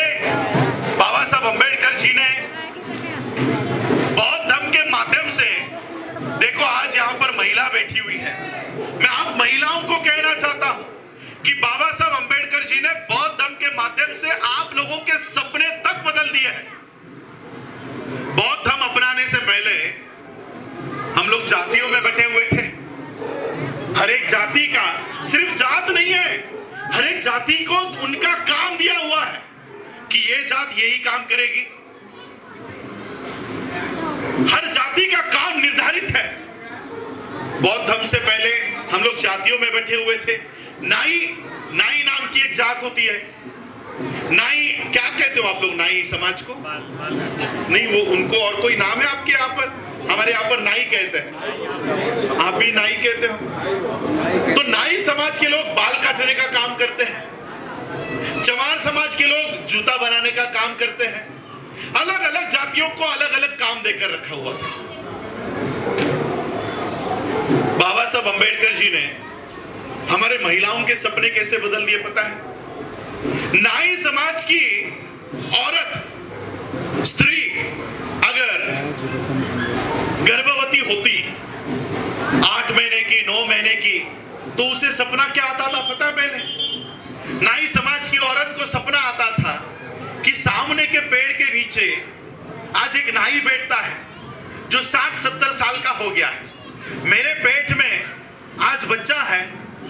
बाबा साहब अंबेडकर जी ने बौद्ध धर्म के माध्यम से, देखो आज यहां पर महिला बैठी हुई है। मैं आप महिलाओं को कहना चाहता हूं कि बाबा साहब अंबेडकर जी ने बौद्ध धर्म के माध्यम से आप लोगों के सपने तक बदल दिए हैं। बौद्ध धर्म अपनाने से पहले हम लोग जातियों में बटे हुए थे। हर एक जाति का, सिर्फ जात नहीं है, हर एक जाति को उनका काम दिया हुआ है कि ये जात यही काम करेगी। हर जाति का काम निर्धारित है। बौद्ध धर्म से पहले हम लोग जातियों में बैठे हुए थे। नाई नाम की एक जात होती है। नाई क्या कहते हो आप लोग नाई समाज को? नहीं, वो उनको और कोई नाम है आपके यहाँ पर? हमारे यहाँ पर नाई कहते हैं, आप भी नाई कहते हो। तो नाई समाज के लोग बाल काटने का काम करते हैं। चमार समाज के लोग जूता बनाने का काम करते हैं। अलग अलग जातियों को अलग अलग काम देकर रखा हुआ था। बाबा साहब अंबेडकर जी ने हमारे महिलाओं के सपने कैसे बदल दिए पता है? नाई समाज की औरत, स्त्री अगर गर्भवती होती 8 महीने की, 9 महीने की, तो उसे सपना क्या आता था पता है? पहले नाई समाज की औरत को सपना आता था कि सामने के पेड़ के नीचे आज एक नाई बैठता है जो 60-70 साल का हो गया है। मेरे पेट में आज बच्चा है,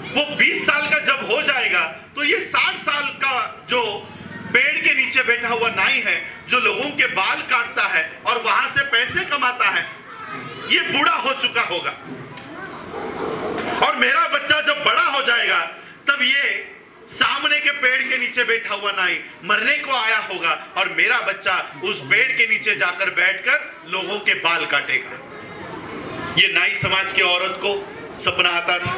वो 20 साल का जब हो जाएगा तो ये 60 साल का जो पेड़ के नीचे बैठा हुआ नाई है, जो लोगों के बाल काटता है और वहां से पैसे कमाता है, ये बूढ़ा हो चुका होगा। और मेरा बच्चा जब बड़ा हो जाएगा तब ये सामने के पेड़ के नीचे बैठा हुआ नाई मरने को आया होगा और मेरा बच्चा उस पेड़ के नीचे जाकर बैठकर लोगों के बाल काटेगा। ये नाई समाज की औरत को सपना आता था।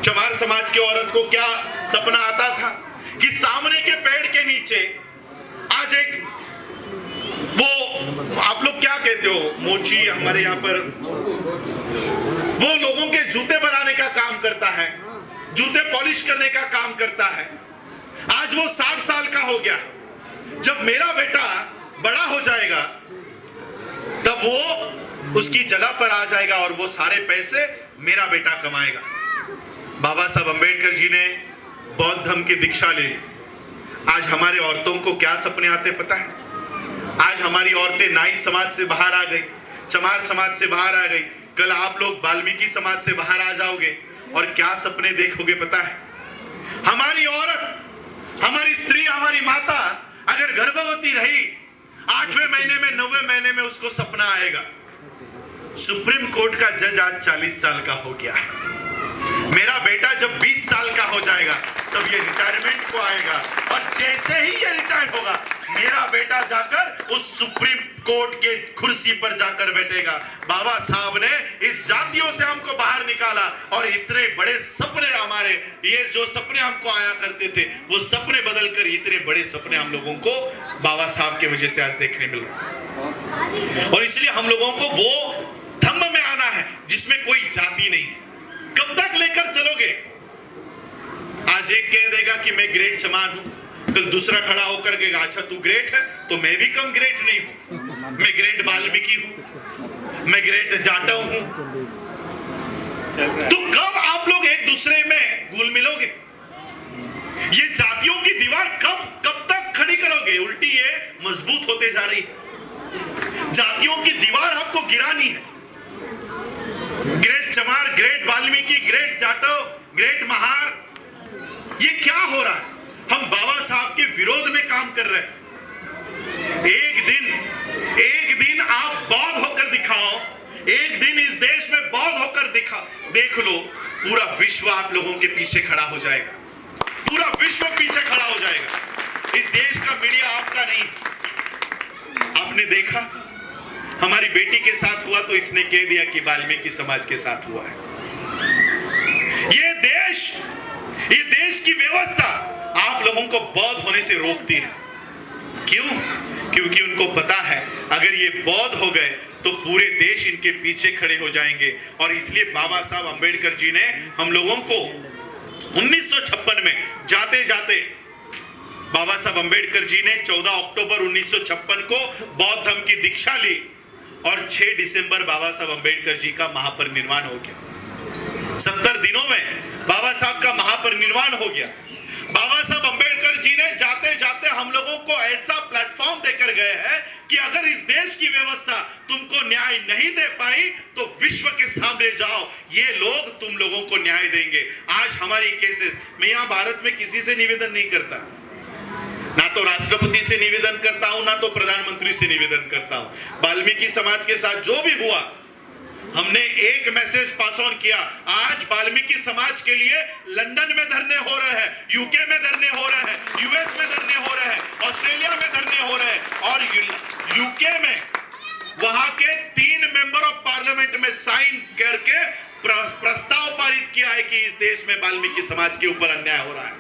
चमार समाज की औरत को क्या सपना आता था कि सामने के पेड़ के नीचे आज एक, वो आप लोग क्या कहते हो, मोची हमारे यहाँ पर, वो लोगों के जूते बनाने का काम करता है, जूते पॉलिश करने का काम करता है। आज वो 60 साल का हो गया। जब मेरा बेटा बड़ा हो जाएगा तब वो उसकी जगह पर आ जाएगा और वो सारे पैसे मेरा बेटा कमाएगा। बाबा साहब अंबेडकर जी ने बौद्ध धर्म की दीक्षा ली। आज हमारे औरतों को क्या सपने आते पता है? आज हमारी औरतें नाई समाज से बाहर आ गई, चमार समाज से बाहर आ गई, कल आप लोग वाल्मीकि समाज से बाहर आ जाओगे और क्या सपने देखोगे पता है? हमारी औरत, हमारी स्त्री, हमारी माता अगर गर्भवती रही 8वें महीने में, 9वें महीने में उसको सपना आएगा सुप्रीम कोर्ट का जज आज 40 साल का हो गया है। मेरा बेटा जब 20 साल का हो जाएगा तब ये रिटायरमेंट को आएगा और जैसे ही ये रिटायर होगा मेरा बेटा जाकर उस सुप्रीम कोर्ट के कुर्सी पर जाकर बैठेगा। बाबा साहब ने इस जातियों से हमको बाहर निकाला और इतने बड़े सपने, हमारे ये जो सपने हमको आया करते थे वो सपने बदलकर इतने बड़े सपने हम लोगों को बाबा साहब की वजह से आज देखने मिल रहा है। और इसलिए हम लोगों को वो धम्म में आना है जिसमें कोई जाति नहीं है। कब तक लेकर चलोगे? आज एक कह देगा कि मैं ग्रेट चमार हूं, कल दूसरा खड़ा होकर कहेगा अच्छा तू ग्रेट है तो मैं भी कम ग्रेट नहीं हूं, मैं ग्रेट वाल्मीकि हूं, मैं ग्रेट जाटव हूं। तो कब आप लोग एक दूसरे में घुल मिलोगे? ये जातियों की दीवार कब तक खड़ी करोगे? उल्टी ये मजबूत होते जा रही है। जातियों की दीवार आपको गिरानी है। ग्रेट चमार, great Valmiki, great Jatav, great Mahar, ये क्या हो रहा है? हम बाबा साहब के विरोध में काम कर रहे हैं। एक दिन आप बौद्ध होकर दिखाओ, एक दिन इस देश में बौद्ध होकर देख लो, पूरा विश्व आप लोगों के पीछे खड़ा हो जाएगा, पूरा विश्व पीछे खड़ा हो जाएगा। इस देश का मीडिया आपका नहीं। आपने देखा हमारी बेटी के साथ हुआ तो इसने कह दिया कि वाल्मीकि समाज के साथ हुआ है। ये देश की व्यवस्था आप लोगों को बौद्ध होने से रोकती है। क्यों? क्योंकि उनको पता है अगर ये बौद्ध हो गए तो पूरे देश इनके पीछे खड़े हो जाएंगे। और इसलिए बाबा साहब अंबेडकर जी ने हम लोगों को 1956 में जाते जाते बाबा साहब अंबेडकर जी ने 14 अक्टूबर 1956 को बौद्ध धर्म की दीक्षा ली और 6 दिसंबर बाबा साहब अंबेडकर जी का महापरिनिर्वाण हो गया। 70 दिनों में बाबा साहब का महापरिनिर्वाण हो गया। बाबा साहब अंबेडकर जी ने जाते जाते हम लोगों को ऐसा प्लेटफॉर्म देकर गए हैं कि अगर इस देश की व्यवस्था तुमको न्याय नहीं दे पाई तो विश्व के सामने जाओ, ये लोग तुम लोगों को न्याय देंगे। आज हमारी केसेस, मैं यहाँ भारत में किसी से निवेदन नहीं करता, ना तो राष्ट्रपति से निवेदन करता हूं, ना तो प्रधानमंत्री से निवेदन करता हूं। वाल्मीकि समाज के साथ जो भी हुआ, हमने एक मैसेज पास ऑन किया। आज वाल्मीकि समाज के लिए लंदन में धरने हो रहे हैं, यूके में धरने हो रहे हैं, यूएस में धरने हो रहे हैं, ऑस्ट्रेलिया में धरने हो रहे हैं और यूके में वहां के 3 मेंबर ऑफ पार्लियामेंट में साइन करके प्रस्ताव पारित किया है कि इस देश में वाल्मीकि समाज के ऊपर अन्याय हो रहा है।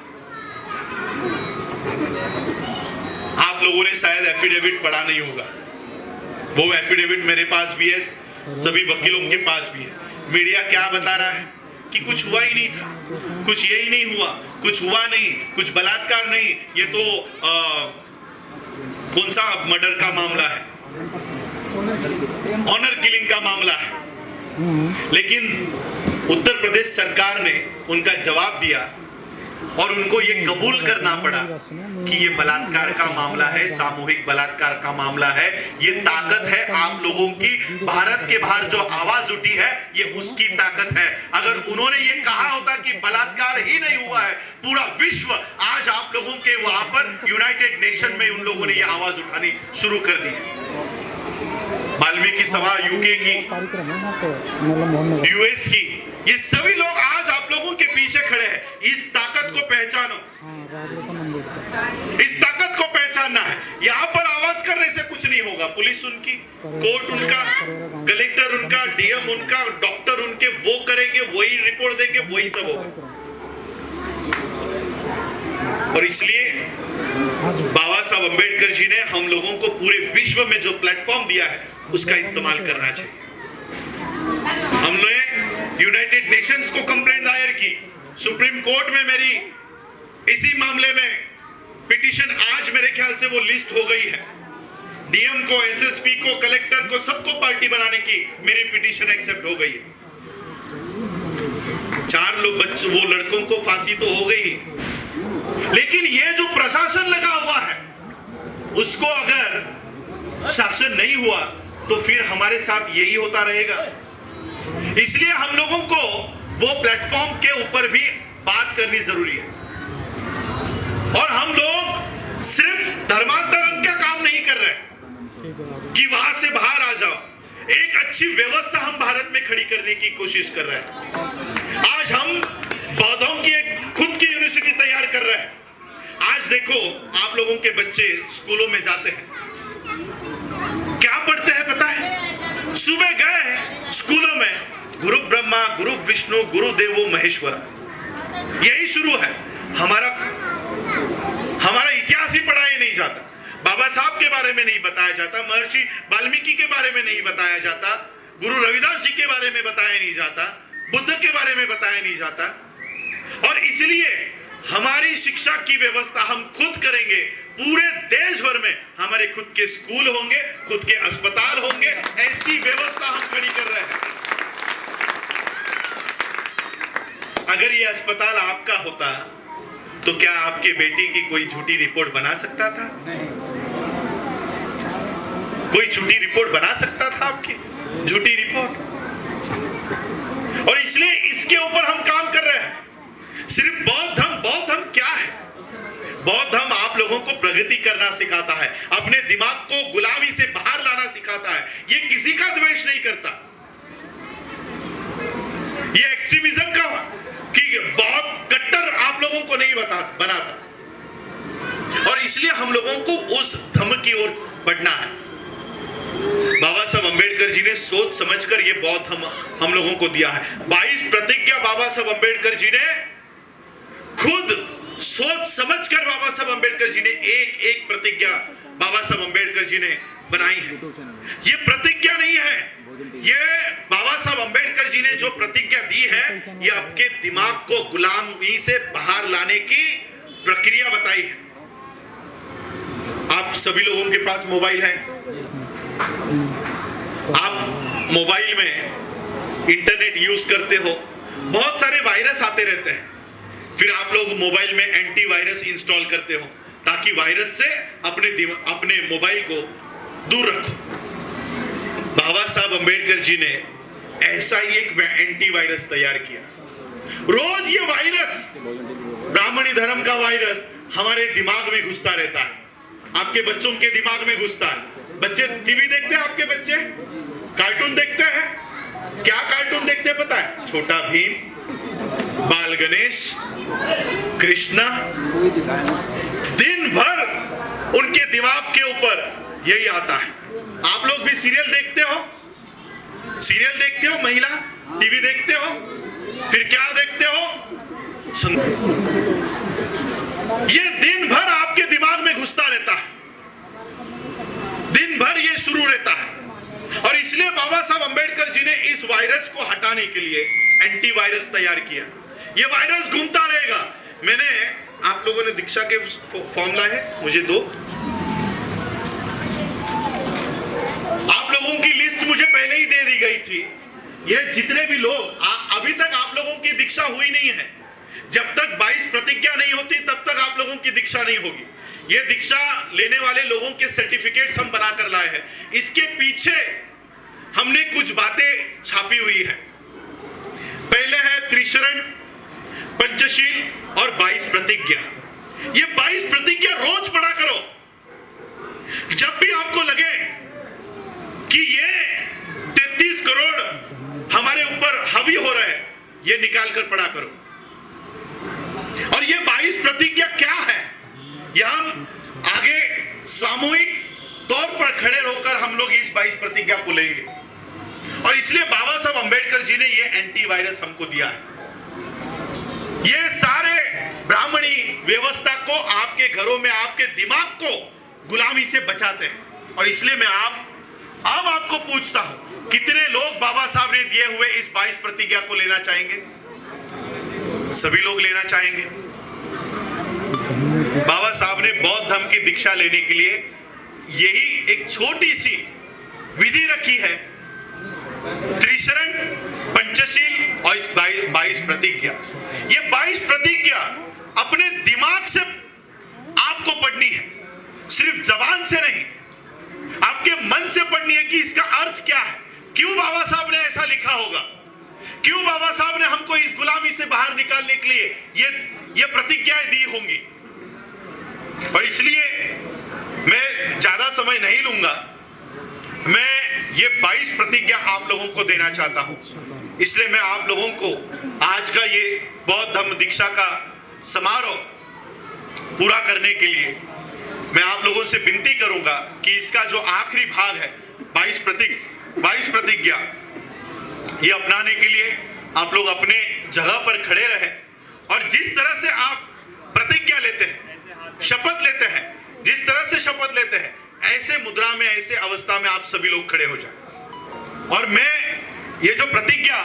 आप लोगों ने शायद एफिडेविट पढ़ा नहीं होगा, वो एफिडेविट मेरे पास भी है, सभी वकीलों के पास भी है। मीडिया क्या बता रहा है कि कुछ हुआ ही नहीं था, कुछ यही नहीं हुआ, कुछ हुआ नहीं, कुछ बलात्कार नहीं, ये तो कौन सा मर्डर का मामला है, ऑनर किलिंग का मामला है। लेकिन उत्तर प्रदेश सरकार ने उनका जवाब दिया और उनको ये कबूल करना पड़ा कि ये बलात्कार का मामला है, सामूहिक बलात्कार का मामला है। ये ताकत है आप लोगों की, भारत के बाहर जो आवाज उठी है ये उसकी ताकत है। अगर उन्होंने ये कहा होता कि बलात्कार ही नहीं हुआ है, पूरा विश्व आज आप लोगों के वहां पर यूनाइटेड नेशन में उन लोगों ने ये आवाज उठानी शुरू कर दी। वाल्मीकि सभा यूके की, यूएस की, ये सभी लोग आज आप लोगों के पीछे खड़े हैं। इस ताकत को पहचानो, इस ताकत को पहचानना है। यहाँ पर आवाज करने से कुछ नहीं होगा। पुलिस उनकी, कोर्ट उनका, कलेक्टर उनका, डीएम उनका, डॉक्टर उनके, वो करेंगे, वही रिपोर्ट देंगे, वही सब होगा। और इसलिए बाबा साहब अंबेडकर जी ने हम लोगों को पूरे विश्व में जो प्लेटफॉर्म दिया है उसका इस्तेमाल करना चाहिए। हमने यूनाइटेड नेशंस को कंप्लेंट दायर की, सुप्रीम कोर्ट में मेरी इसी मामले में पिटीशन, आज मेरे ख्याल से वो लिस्ट हो गई है। डीएम को, एसएसपी को, कलेक्टर को, सबको पार्टी बनाने की मेरी पिटीशन एक्सेप्ट हो गई है। 4 लोग वो लड़कों को फांसी तो हो गई, लेकिन ये जो प्रशासन लगा हुआ है उसको अगर शासन नहीं हुआ तो फिर हमारे साथ यही होता रहेगा। इसलिए हम लोगों को वो प्लेटफॉर्म के ऊपर भी बात करनी जरूरी है। और हम लोग सिर्फ धर्मांतरण का काम नहीं कर रहे कि वहां से बाहर आ जाओ, एक अच्छी व्यवस्था हम भारत में खड़ी करने की कोशिश कर रहे हैं। आज हम बौद्धों की एक खुद की यूनिवर्सिटी तैयार कर रहे हैं। आज देखो आप लोगों के बच्चे स्कूलों में जाते हैं, क्या पढ़ते हैं पता है? सुबह गए स्कूलों में गुरु ब्रह्मा, गुरु विष्णु, गुरु देवो महेश्वरा, यही शुरू है। हमारा इतिहास ही पढ़ाया नहीं जाता, बाबा साहब के बारे में नहीं बताया जाता, महर्षि वाल्मीकि के बारे में नहीं बताया जाता, गुरु रविदास जी के बारे में बताया नहीं जाता, बुद्ध के बारे में बताया नहीं जाता। और इसलिए हमारी शिक्षा की व्यवस्था हम खुद करेंगे। पूरे देश भर में हमारे खुद के स्कूल होंगे, खुद के अस्पताल होंगे, ऐसी व्यवस्था हम खड़ी कर रहे हैं। अगर ये अस्पताल आपका होता तो क्या आपके बेटी की कोई झूठी रिपोर्ट बना सकता था? कोई झूठी रिपोर्ट बना सकता था आपकी झूठी रिपोर्ट? और इसलिए इसके ऊपर हम काम कर रहे हैं। सिर्फ बौद्ध धर्म क्या है? बौद्ध धर्म आप लोगों को प्रगति करना सिखाता है, अपने दिमाग को गुलामी से बाहर लाना सिखाता है। ये किसी का द्वेष नहीं करता। ये एक्सट्रीमिज्म का कि बहुत कट्टर आप लोगों को नहीं बनाता। और इसलिए हम लोगों को उस धर्म की ओर बढ़ना है। बाबा साहब अंबेडकर जी ने सोच समझकर ये बौद्ध धर्म हम लोगों को दिया है। 22 प्रतिज्ञा बाबा साहब अंबेडकर जी ने खुद सोच समझकर बाबा साहब अंबेडकर जी ने एक एक प्रतिज्ञा बाबा साहब अंबेडकर जी ने बनाई है। ये प्रतिज्ञा नहीं है, ये बाबा साहब अंबेडकर जी ने जो प्रतिज्ञा दी है, ये आपके दिमाग को गुलामी से बाहर लाने की प्रक्रिया बताई है। आप सभी लोगों के पास मोबाइल है। आप मोबाइल में इंटरनेट यूज करते हो, बहुत सारे वायरस आते रहते हैं। फिर आप लोग मोबाइल में एंटीवायरस इंस्टॉल करते हो ताकि वायरस से अपने मोबाइल को दूर रखो। बाबा साहब अंबेडकर जी ने ऐसा ही एक एंटीवायरस तैयार किया। रोज ये वायरस, ब्राह्मणी धर्म का वायरस हमारे दिमाग में घुसता रहता है, आपके बच्चों के दिमाग में घुसता है। बच्चे टीवी देखते हैं, आपके बच्चे कार्टून देखते हैं। क्या कार्टून देखते हैं पता है? छोटा भीम, बाल गणेश, कृष्णा। दिन भर उनके दिमाग के ऊपर यही आता है। आप लोग भी सीरियल देखते हो? सीरियल देखते हो? महिला टीवी देखते हो? फिर क्या देखते हो? ये दिन भर आपके दिमाग में घुसता रहता है, दिन भर ये शुरू रहता है। और इसलिए बाबा साहब अंबेडकर जी ने इस वायरस को हटाने के लिए एंटीवायरस तैयार किया। ये वायरस घूमता रहेगा। मैंने, आप लोगों ने दीक्षा के फॉर्म लाए हैं, मुझे दो। आप लोगों की लिस्ट मुझे पहले ही दे दी गई थी। ये जितने भी लोग अभी तक आप लोगों की दीक्षा हुई नहीं है। जब तक 22 प्रतिज्ञा नहीं होती तब तक आप लोगों की दीक्षा नहीं होगी। ये दीक्षा लेने वाले लोगों के सर्टिफिकेट्स हम बनाकर लाए हैं। इसके पीछे हमने कुछ बातें छापी हुई है। पहले है त्रिशरण, पंचशील और 22 प्रतिज्ञा। ये 22 प्रतिज्ञा रोज पढ़ा करो। जब भी आपको लगे कि ये 33 करोड़ हमारे ऊपर हावी हो रहे हैं, ये निकाल कर पढ़ा करो। और ये 22 प्रतिज्ञा क्या है, ये हम आगे सामूहिक तौर पर खड़े होकर हम लोग इस 22 प्रतिज्ञा को लेंगे। और इसलिए बाबा साहब अंबेडकर जी ने ये एंटीवायरस हमको दिया है। ये सारे ब्राह्मणी व्यवस्था को आपके घरों में, आपके दिमाग को गुलामी से बचाते हैं। और इसलिए मैं अब आपको पूछता हूं, कितने लोग बाबा साहब ने दिए हुए इस 22 प्रतिज्ञा को लेना चाहेंगे? सभी लोग लेना चाहेंगे। बाबा साहब ने बौद्ध धर्म की दीक्षा लेने के लिए यही एक छोटी सी विधि रखी है, त्रिशरण, पंचशील और 22 प्रतिज्ञा। ये 22 प्रतिज्ञा अपने दिमाग से आपको पढ़नी है, सिर्फ जबान से नहीं, आपके मन से पढ़नी है कि इसका अर्थ क्या है। क्यों बाबा साहब ने ऐसा लिखा होगा? क्यों बाबा साहब ने हमको इस गुलामी से बाहर निकालने के लिए ये प्रतिज्ञाएं दी होंगी? और इसलिए मैं ज्यादा समय नहीं लूंगा, मैं ये 22 प्रतिज्ञा आप लोगों को देना चाहता हूं। इसलिए मैं आप लोगों को आज का ये बौद्ध धर्म दीक्षा का समारोह पूरा करने के लिए मैं आप लोगों से विनती करूंगा कि इसका जो आखिरी भाग है 22 प्रतिज्ञा, ये अपनाने के लिए आप लोग अपने जगह पर खड़े रहे। और जिस तरह से आप प्रतिज्ञा लेते हैं, शपथ लेते हैं, जिस तरह से शपथ लेते हैं, ऐसे मुद्रा में, ऐसे अवस्था में आप सभी लोग खड़े हो जाए। और मैं ये जो प्रतिज्ञा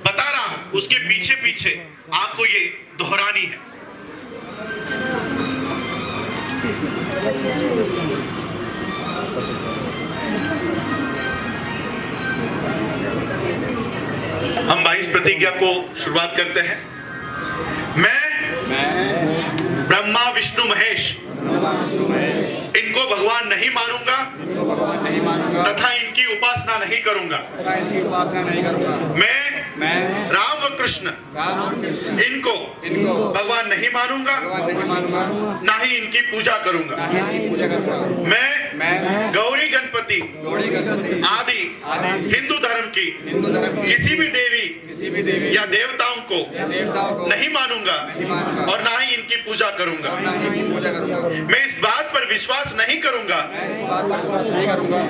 बता रहा हूं उसके पीछे पीछे आपको ये दोहरानी है। हम 22 प्रतिज्ञा को शुरुआत करते हैं। मैं ब्रह्मा विष्णु महेश इनको भगवान नहीं मानूंगा तथा इनकी उपासना नहीं करूंगा। मैं राम व कृष्ण इनको भगवान नहीं मानूंगा, ना ही इनकी पूजा करूंगा। मैं गौरी गणपति आदि हिंदू धर्म की किसी भी देवी या देवताओं को नहीं मानूंगा और ना ही इनकी पूजा करूंगा। मैं इस बात पर विश्वास नहीं करूंगा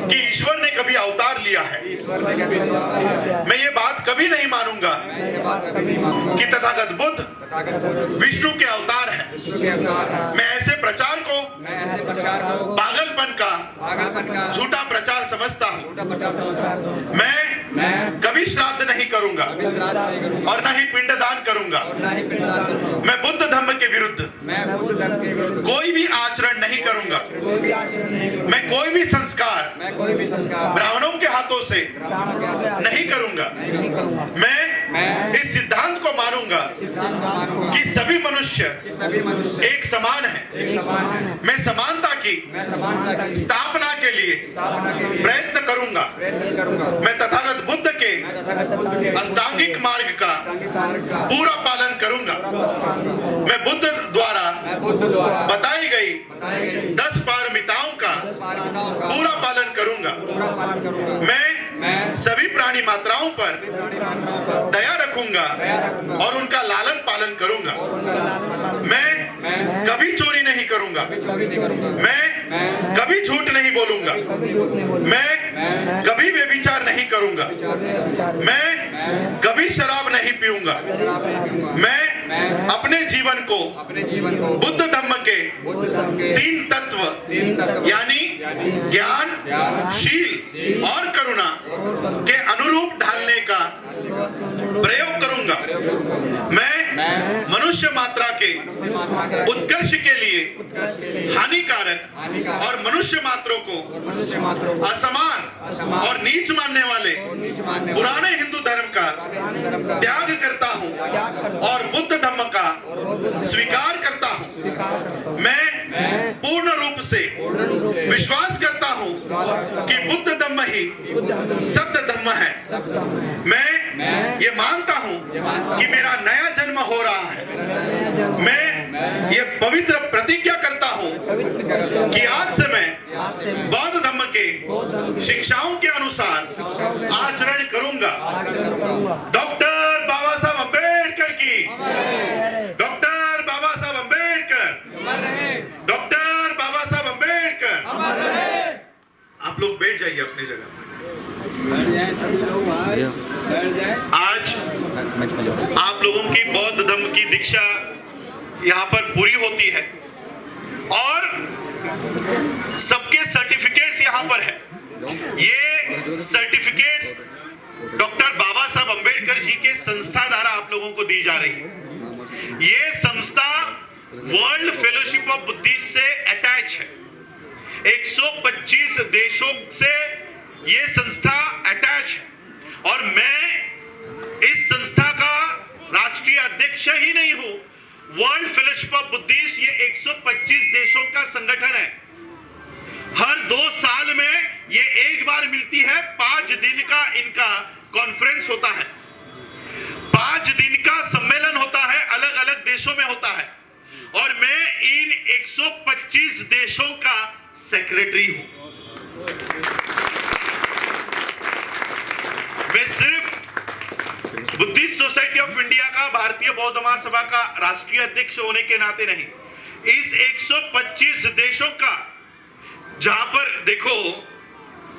कि ईश्वर ने कभी अवतार लिया है। मैं ये बात कभी नहीं मानूंगा कि तथागत बुद्ध विष्णु के अवतार है। मैं ऐसे प्रचार को पागलपन का झूठा प्रचार समझता हूँ। मैं कभी श्राद्ध नहीं करूंगा और न ही पिंडदान करूंगा। मैं बुद्ध धर्म के विरुद्ध कोई भी आचरण नहीं करूंगा। मैं कोई भी संस्कार ब्राह्मणों के हाथों से नहीं करूंगा। मैं इस सिद्धांत को मानूंगा कि सभी मनुष्य एक समान है। मैं समानता की स्थापना के लिए प्रयत्न करूंगा। मैं तथागत बुद्ध के अष्टांगिक मार्ग का पूरा पालन करूंगा। मैं बुद्ध द्वारा बताई गई 10 पारमिताओं का पूरा पालन करूंगा। मैं सभी प्राणी मात्राओं पर दया रखूंगा और उनका लालन पालन करूंगा। मैं कभी चोरी नहीं करूंगा। मैं कभी झूठ नहीं बोलूंगा। मैं कभी व्यभिचार नहीं करूंगा। मैं कभी शराब नहीं पीऊंगा। मैं अपने जीवन को बुद्ध धम्म के 3 तत्व यानी ज्ञान, शील और करुणा के अनुरूप ढालने का प्रयोग करूंगा। मैं मनुष्य मात्रा के उत्कर्ष के लिए हानिकारक और मनुष्य मात्रों को असमान और नीच मानने वाले पुराने हिंदू धर्म का त्याग करता हूं और बुद्ध धर्म का स्वीकार करता हूं। मैं पूर्ण रूप से विश्वास करता हूं कि बुद्ध धर्म ही सत्य धर्म है। मैं ये मानता हूं कि मेरा नया जन्म हो रहा है। मैं ये पवित्र प्रतिज्ञा करता हूं कि आज से मैं बौद्ध धर्म के शिक्षाओं के अनुसार आचरण करूंगा। डॉक्टर बाबा साहब अम्बेडकर की, डॉक्टर बाबा साहब अम्बेडकर, डॉक्टर बाबा साहब अम्बेडकर। आप लोग बैठ जाइए अपनी जगह। आज आप लोगों की बौद्ध धर्म की दीक्षा यहाँ पर पूरी होती है और सबके सर्टिफिकेट्स यहाँ पर है। ये सर्टिफिकेट्स डॉक्टर बाबा साहब अम्बेडकर जी के संस्था द्वारा आप लोगों को दी जा रही है। ये संस्था वर्ल्ड फेलोशिप ऑफ बुद्धिस्ट से अटैच है। 125 देशों से ये संस्था अटैच है और मैं इस संस्था का राष्ट्रीय अध्यक्ष ही नहीं हूं। वर्ल्ड फेलोशिप ऑफ बुद्धिस्ट ये 125 देशों का संगठन है। हर 2 साल में ये एक बार मिलती है। 5 दिन का इनका कॉन्फ्रेंस होता है। 5 दिन का सम्मेलन होता है, अलग अलग देशों में होता है और मैं इन 125 देशों का सेक्रेटरी हूं। मैं सिर्फ बुद्धिस्ट सोसाइटी ऑफ इंडिया का, भारतीय बौद्ध महासभा का राष्ट्रीय अध्यक्ष होने के नाते नहीं, इस 125 देशों का, जहां पर देखो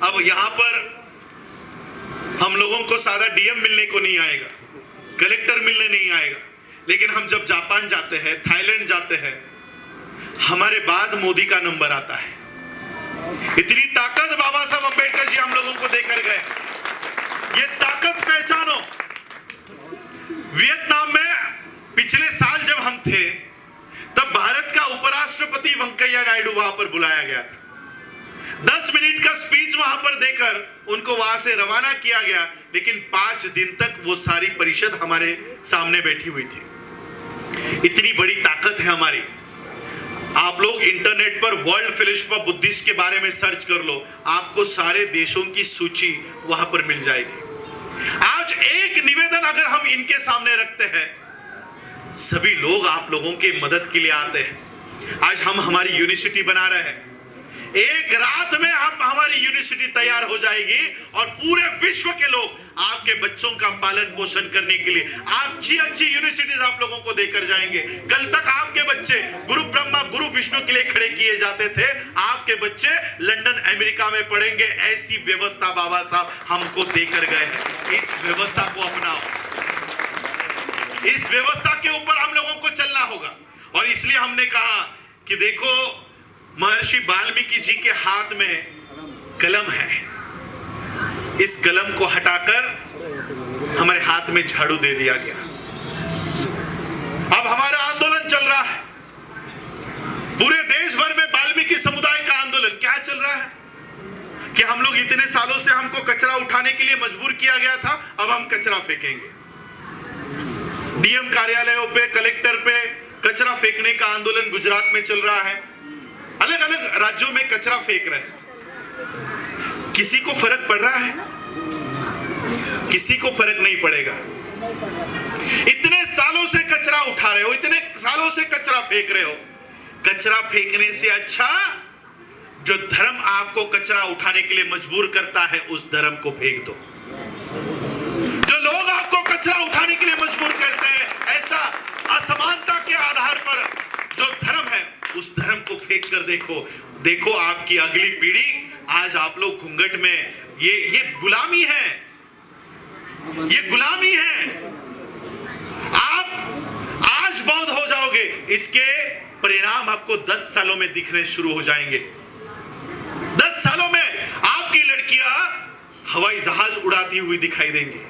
अब यहां पर हम लोगों को सादा डीएम मिलने को नहीं आएगा, कलेक्टर मिलने नहीं आएगा, लेकिन हम जब जापान जाते हैं, थाईलैंड जाते हैं, हमारे बाद मोदी का नंबर आता है। इतनी ताकत बाबा साहब अम्बेडकर जी हम लोगों को देकर गए। ये ताकत पहचानो। वियतनाम में पिछले साल जब हम थे तब भारत का उपराष्ट्रपति वेंकैया नायडू वहां पर बुलाया गया था। 10 मिनट का स्पीच वहां पर देकर उनको वहां से रवाना किया गया, लेकिन 5 दिन तक वो सारी परिषद हमारे सामने बैठी हुई थी। इतनी बड़ी ताकत है हमारी। आप लोग इंटरनेट पर वर्ल्ड फेलोशिप ऑफ बुद्धिस्ट के बारे में सर्च कर लो, आपको सारे देशों की सूची वहां पर मिल जाएगी। आज एक निवेदन अगर हम इनके सामने रखते हैं, सभी लोग आप लोगों के मदद के लिए आते हैं। आज हम हमारी यूनिवर्सिटी बना रहे हैं, एक रात में आप हमारी यूनिवर्सिटी तैयार हो जाएगी और पूरे विश्व के लोग आपके बच्चों का पालन पोषण करने के लिए अच्छी अच्छी यूनिवर्सिटीज आप लोगों को देकर जाएंगे। कल तक आपके बच्चे गुरु ब्रह्मा गुरु विष्णु के लिए खड़े किए जाते थे, आपके बच्चे लंदन अमेरिका में पढ़ेंगे। ऐसी व्यवस्था बाबा साहब हमको देकर गए हैं। इस व्यवस्था को अपनाओ, इस व्यवस्था के ऊपर हम लोगों को चलना होगा। और इसलिए हमने कहा कि देखो, महर्षि वाल्मीकि जी के हाथ में कलम है, इस कलम को हटाकर हमारे हाथ में झाड़ू दे दिया गया। अब हमारा आंदोलन चल रहा है पूरे देश भर में। वाल्मीकि समुदाय का आंदोलन क्या चल रहा है कि हम लोग इतने सालों से हमको कचरा उठाने के लिए मजबूर किया गया था, अब हम कचरा फेंकेंगे। डीएम कार्यालयों पे, कलेक्टर पे कचरा फेंकने का आंदोलन गुजरात में चल रहा है। अलग अलग राज्यों में कचरा फेंक रहे हैं। किसी को फर्क पड़ रहा है? किसी को फर्क नहीं पड़ेगा। इतने सालों से कचरा उठा रहे हो, इतने सालों से कचरा फेंक रहे हो। कचरा फेंकने से अच्छा जो धर्म आपको कचरा उठाने के लिए मजबूर करता है, उस धर्म को फेंक दो। जो लोग आपको कचरा उठाने के लिए मजबूर करते हैं, ऐसा असमानता के आधार पर जो धर्म है, उस धर्म को फेंक कर देखो। देखो आपकी अगली पीढ़ी, आज आप लोग घूंघट में, ये गुलामी है, ये गुलामी है। आप आज बौद्ध हो जाओगे, इसके परिणाम आपको 10 सालों में दिखने शुरू हो जाएंगे। 10 सालों में आपकी लड़कियां हवाई जहाज उड़ाती हुई दिखाई देंगी।